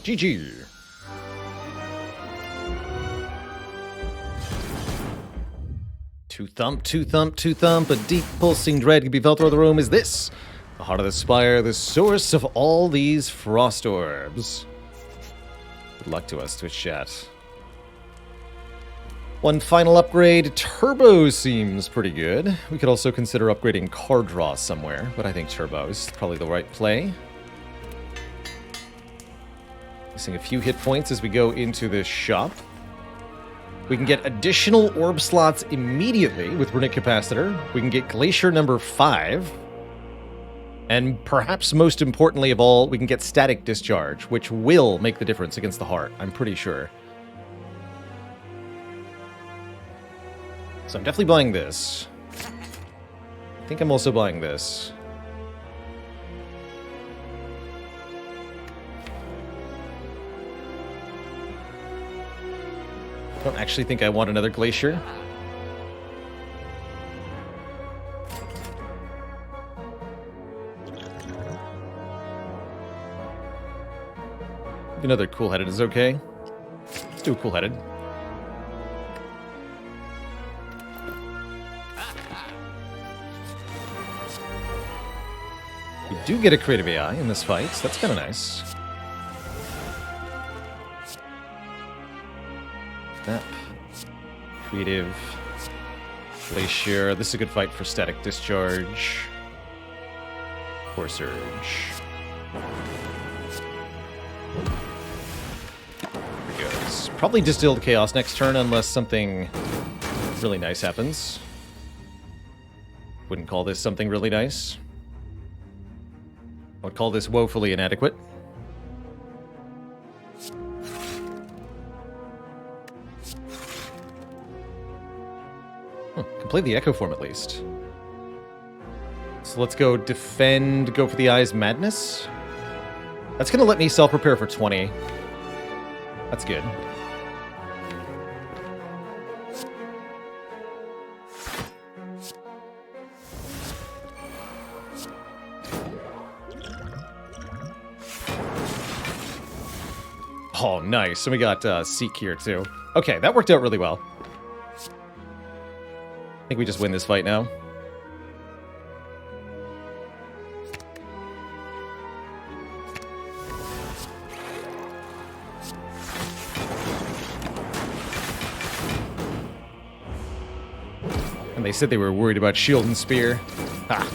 GG. Two thump, two thump, two thump. A deep pulsing dread can be felt through the room. Is this the heart of the Spire, the source of all these frost orbs? Good luck to us, Twitch chat. One final upgrade. Turbo seems pretty good. We could also consider upgrading card draw somewhere, but I think Turbo is probably the right play. Missing a few hit points as we go into this shop. We can get additional orb slots immediately with Runic Capacitor. We can get Glacier number 5. And perhaps most importantly of all, we can get Static Discharge, which will make the difference against the heart, I'm pretty sure. So I'm definitely buying this. I think I'm also buying this. I don't actually think I want another Glacier. Another Cool-Headed is okay. Let's do a Cool-Headed. We do get a Creative AI in this fight, so that's kind of nice. Snap. Creative. Glacier. This is a good fight for Static Discharge. Core Surge. There he goes. Probably Distilled Chaos next turn unless something really nice happens. Wouldn't call this something really nice. I would call this woefully inadequate. Complete the Echo form at least. So let's go defend, go for the Eye's Madness. That's going to let me self-prepare for 20. That's good. Oh, nice. And we got Seek here, too. Okay, that worked out really well. I think we just win this fight now. And they said they were worried about shield and spear. Ha!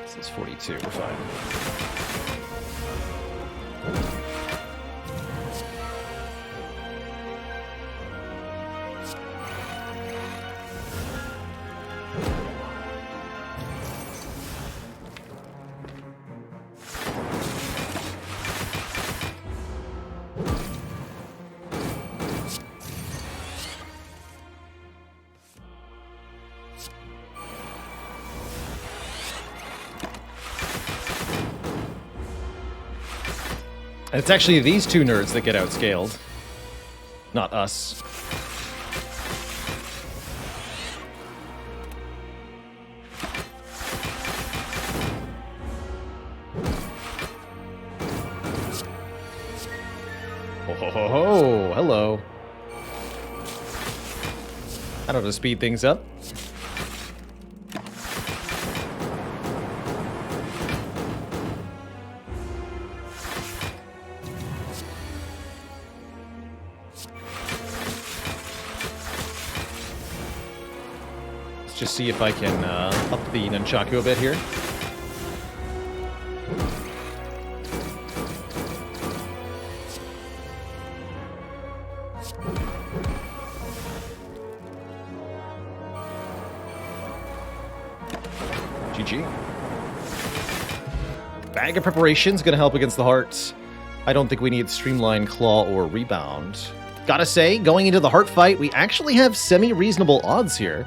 This is 42, we're fine. And it's actually these two nerds that get outscaled, not us. Oh, hello. I don't know, to speed things up. Let's just see if I can up the nunchaku a bit here. GG. Bag of Preparation's gonna help against the heart. I don't think we need Streamline, Claw, or Rebound. Gotta say, going into the heart fight, we actually have semi-reasonable odds here.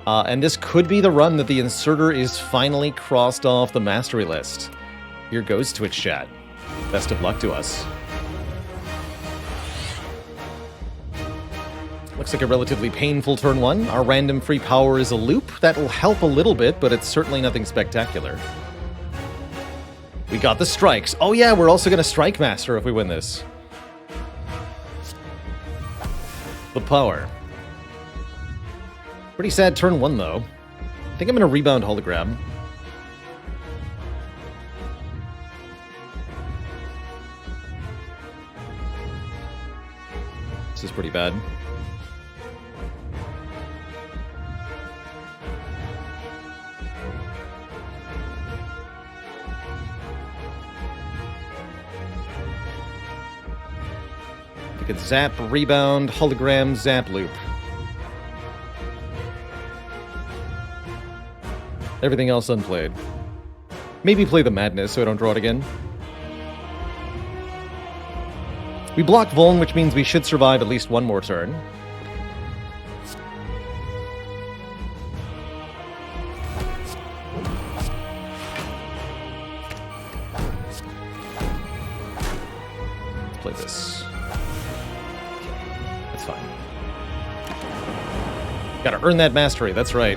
And this could be the run that the inserter is finally crossed off the mastery list. Here goes Twitch chat. Best of luck to us. Looks like a relatively painful turn one. Our random free power is a loop. That'll help a little bit, but it's certainly nothing spectacular. We got the strikes. Oh yeah, we're also going to Strike Master if we win this. The power. Pretty sad turn one, though. I think I'm going to Rebound Hologram. This is pretty bad. I could Zap, Rebound, Hologram, Zap, Loop. Everything else unplayed. Maybe play the Madness so I don't draw it again. We block Vuln, which means we should survive at least one more turn. Let's play this. That's fine. Gotta earn that mastery, that's right.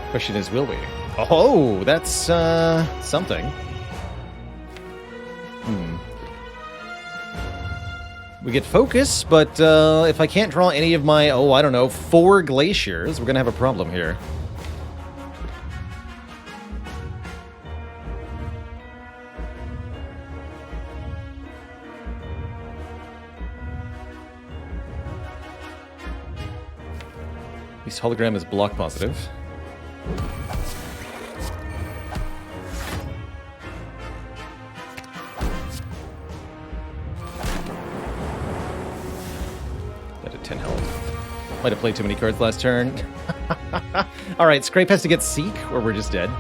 Question is, will we? Oh, that's, something. We get focus, but, if I can't draw any of my, oh, I don't know, 4 glaciers, we're gonna have a problem here. At least Hologram is block positive. Got a 10 health. Might have played too many cards last turn. Alright, Scrape has to get Seek, or we're just dead.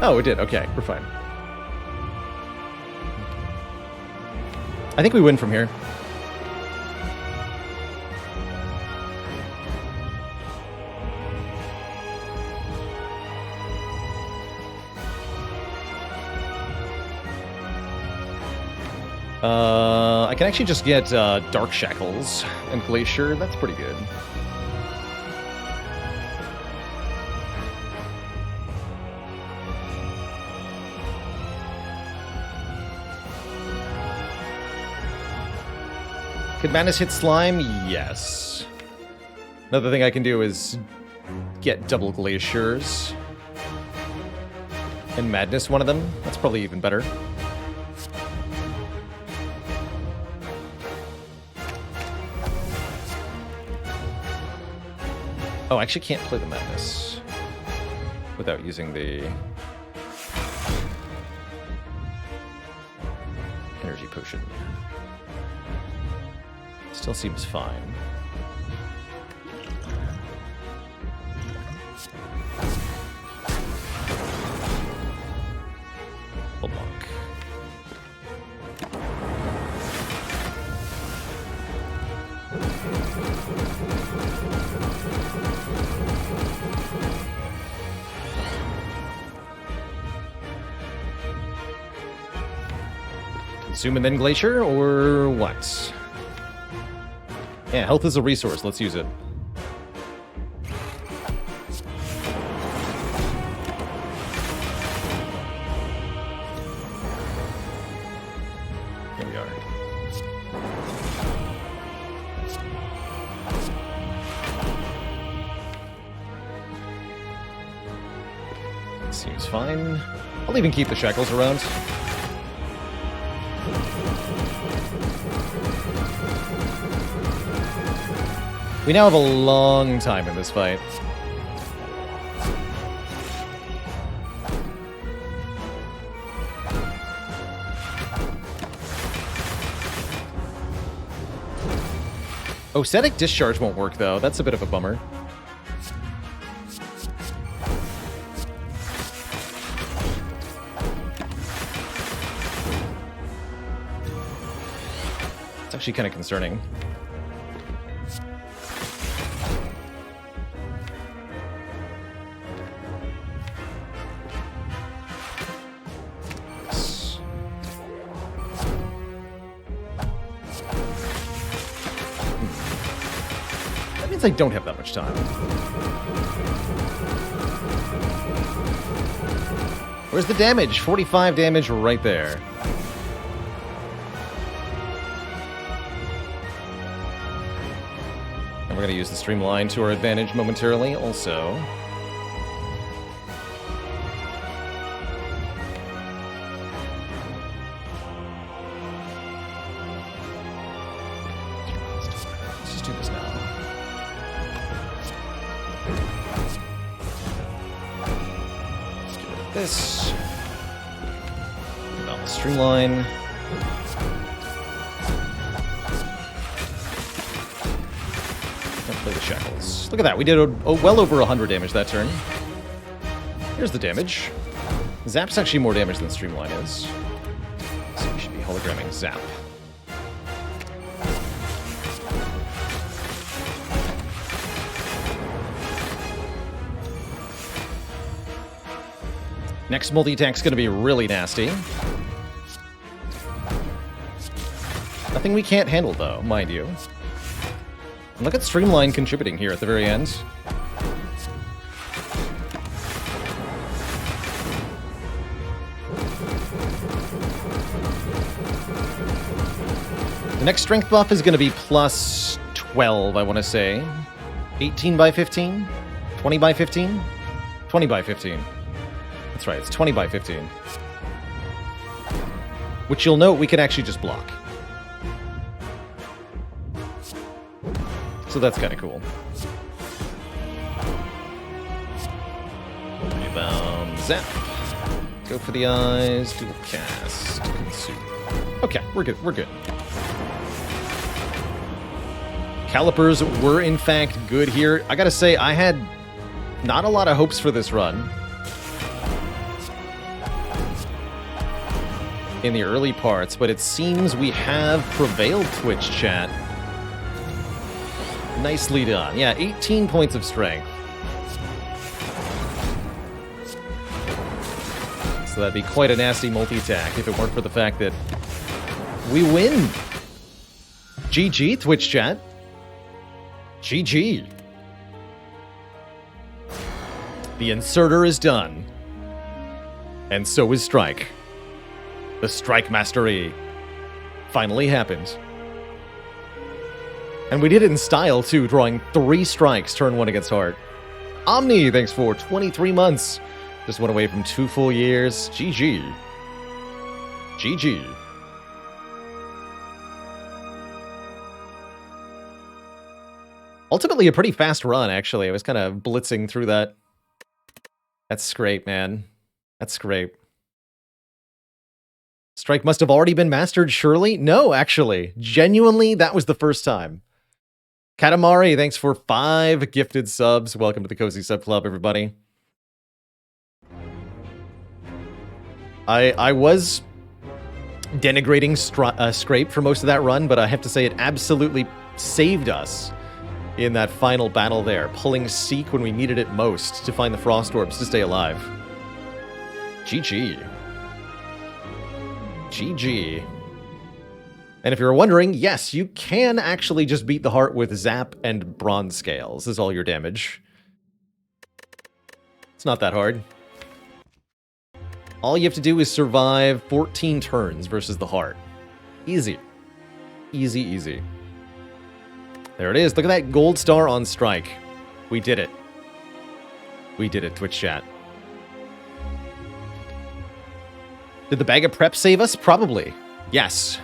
Oh, it did. Okay, we're fine. I think we win from here. I can actually just get Dark Shackles and Glacier. That's pretty good. Could Madness hit Slime? Yes. Another thing I can do is get double Glaciers. And Madness one of them. That's probably even better. Oh, I actually can't play the Madness without using the Energy Potion. Still seems fine. Full block. Consume and then Glacier, or what? Yeah, health is a resource. Let's use it. Here we are. Seems fine. I'll even keep the shackles around. We now have a long time in this fight. Static Discharge won't work, though. That's a bit of a bummer. It's actually kind of concerning. I don't have that much time. Where's the damage? 45 damage right there. And we're going to use the Streamline to our advantage momentarily also. Let's just do this now. This. Put on the Streamline. Don't play the shackles. Look at that. We did well over 100 damage that turn. Here's the damage. Zap's actually more damage than Streamline is. So we should be hologramming Zap. Next multi-attack's going to be really nasty. Nothing we can't handle, though, mind you. And look at Streamline contributing here at the very end. The next strength buff is going to be plus 12, I want to say. 18 by 15? 20 by 15? 20 by 15. That's right, it's 20 by 15. Which you'll note we can actually just block. So that's kind of cool. Rebound, Zap. Go for the eyes, dual cast, consume. Okay, we're good, we're good. Calipers were in fact good here. I gotta say, I had not a lot of hopes for this run. In the early parts, but it seems we have prevailed, Twitch chat. Nicely done. Yeah, 18 points of strength. So that'd be quite a nasty multi-attack if it weren't for the fact that we win. GG, Twitch chat. GG. The inserter is done. And so is Strike. The Strike Mastery finally happened. And we did it in style, too, drawing 3 strikes, turn 1 against Heart. Omni, thanks for 23 months. Just went away from 2 full years. GG. GG. Ultimately, a pretty fast run, actually. I was kind of blitzing through that. That's great, man. That's great. Strike must have already been mastered, surely? No, actually. Genuinely, that was the first time. Katamari, thanks for 5 gifted subs. Welcome to the Cozy Sub Club, everybody. I was denigrating Scrape for most of that run, but I have to say it absolutely saved us in that final battle there, pulling Seek when we needed it most to find the Frost Orbs to stay alive. GG. GG. And if you're wondering, yes, you can actually just beat the heart with Zap and Bronze Scales as all your damage. It's not that hard. All you have to do is survive 14 turns versus the heart. Easy. Easy, easy. There it is. Look at that gold star on strike. We did it. We did it, Twitch chat. Did the bag of prep save us? Probably. Yes.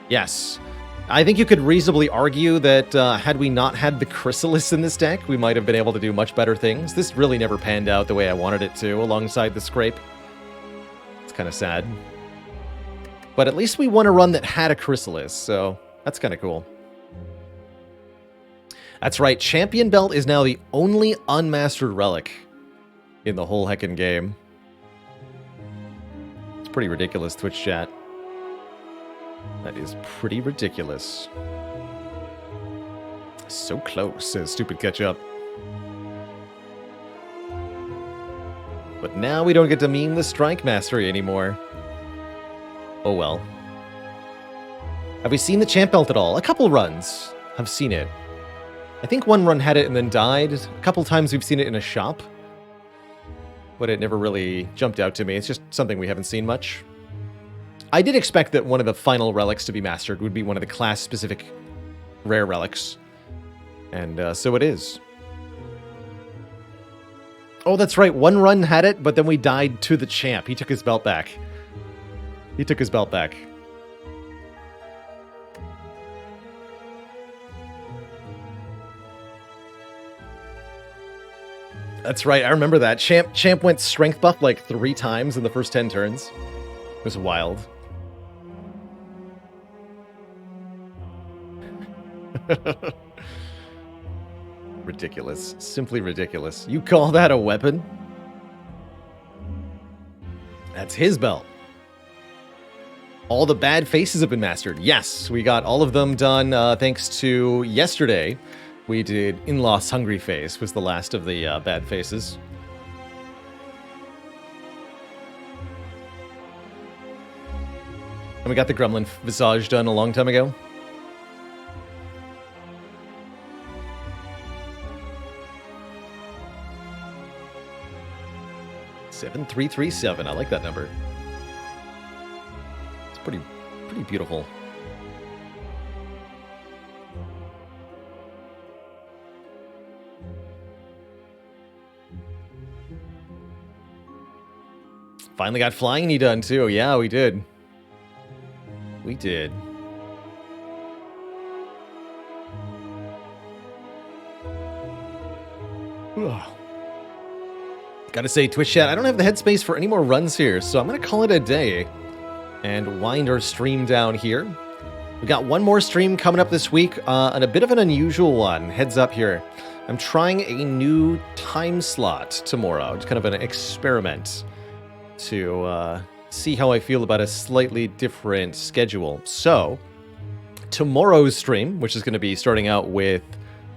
Yes. I think you could reasonably argue that had we not had the Chrysalis in this deck, we might have been able to do much better things. This really never panned out the way I wanted it to, alongside the Scrape. It's kind of sad. But at least we won a run that had a Chrysalis, so that's kind of cool. That's right, Champion Belt is now the only unmastered relic in the whole heckin' game. It's pretty ridiculous, Twitch chat. That is pretty ridiculous. So close, says Stupid Ketchup. But now we don't get to meme the Strike Mastery anymore. Oh well. Have we seen the Champ Belt at all? A couple runs have seen it. I think one run had it and then died. A couple times we've seen it in a shop. But it never really jumped out to me. It's just something we haven't seen much. I did expect that one of the final relics to be mastered would be one of the class-specific rare relics. And so it is. Oh, that's right. One run had it, but then we died to the champ. He took his belt back. He took his belt back. That's right. I remember that. Champ went strength buff like 3 times in the first 10 turns. It was wild. Ridiculous. Simply ridiculous. You call that a weapon? That's his belt. All the bad faces have been mastered. Yes, we got all of them done thanks to yesterday. We did In-Law's Hungry Face was the last of the bad faces. And we got the Gremlin Visage done a long time ago. $7,337. I like that number. It's pretty beautiful. Finally got Flying Knee done too. Yeah, we did. We did. Gotta say, Twitch chat, I don't have the headspace for any more runs here, so I'm gonna call it a day and wind our stream down here. We got one more stream coming up this week, and a bit of an unusual one. Heads up here. I'm trying a new time slot tomorrow. It's kind of an experiment to see how I feel about a slightly different schedule. So, tomorrow's stream, which is going to be starting out with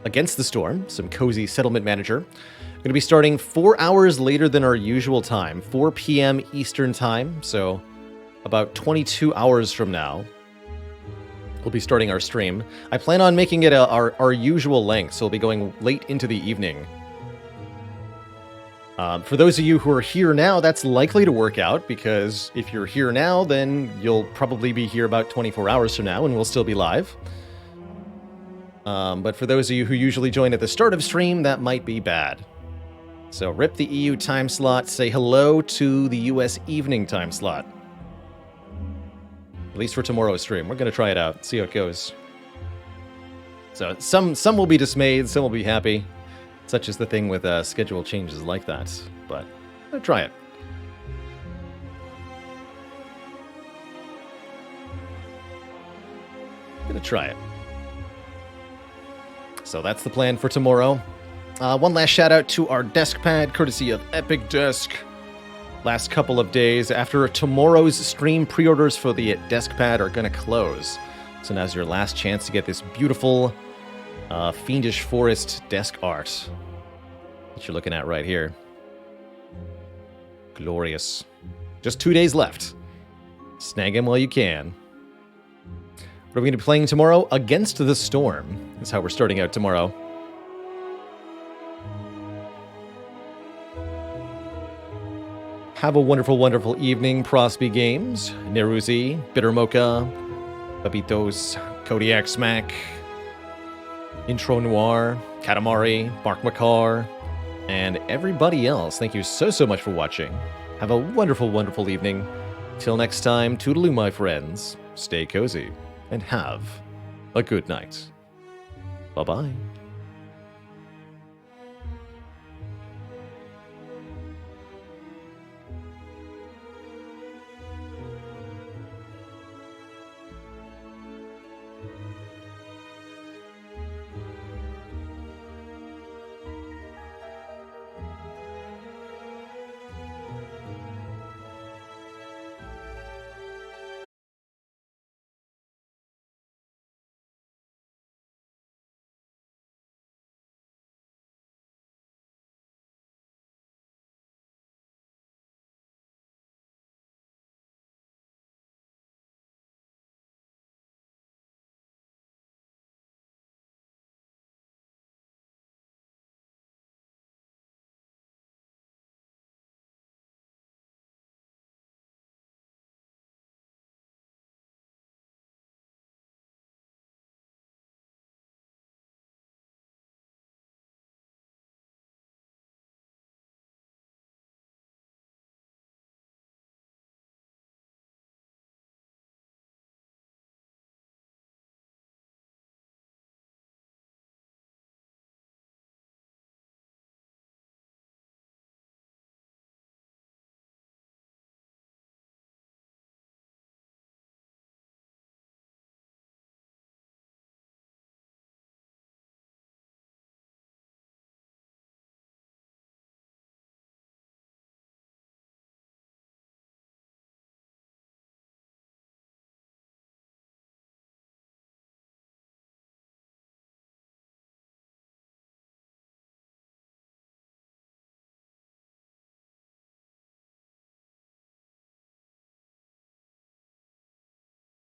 Against the Storm, some cozy settlement manager, going to be starting 4 hours later than our usual time, 4 p.m. Eastern time, so about 22 hours from now. We'll be starting our stream. I plan on making it our usual length, so we'll be going late into the evening. For those of you who are here now, that's likely to work out, because if you're here now, then you'll probably be here about 24 hours from now, and we'll still be live. But for those of you who usually join at the start of stream, that might be bad. So rip the EU time slot, say hello to the US evening time slot. At least for tomorrow's stream. We're going to try it out, see how it goes. So some will be dismayed, some will be happy. Such is the thing with schedule changes like that. But I'm going to try it. I'm going to try it. So that's the plan for tomorrow. One last shout out to our desk pad, courtesy of Epic Desk. Last couple of days after tomorrow's stream, pre-orders for the desk pad are going to close. So now's your last chance to get this beautiful Fiendish Forest desk art that you're looking at right here. Glorious. Just 2 days left. Snag him while you can. What are we going to be playing tomorrow? Against the Storm. That's how we're starting out tomorrow. Have a wonderful, wonderful evening, Prosby Games, Neruzi, Bitter Mocha, Babitos, Kodiak Smack, Intro Noir, Katamari, Mark Makar, and everybody else. Thank you so, so much for watching. Have a wonderful, wonderful evening. Till next time, toodaloo, my friends. Stay cozy and have a good night. Bye-bye.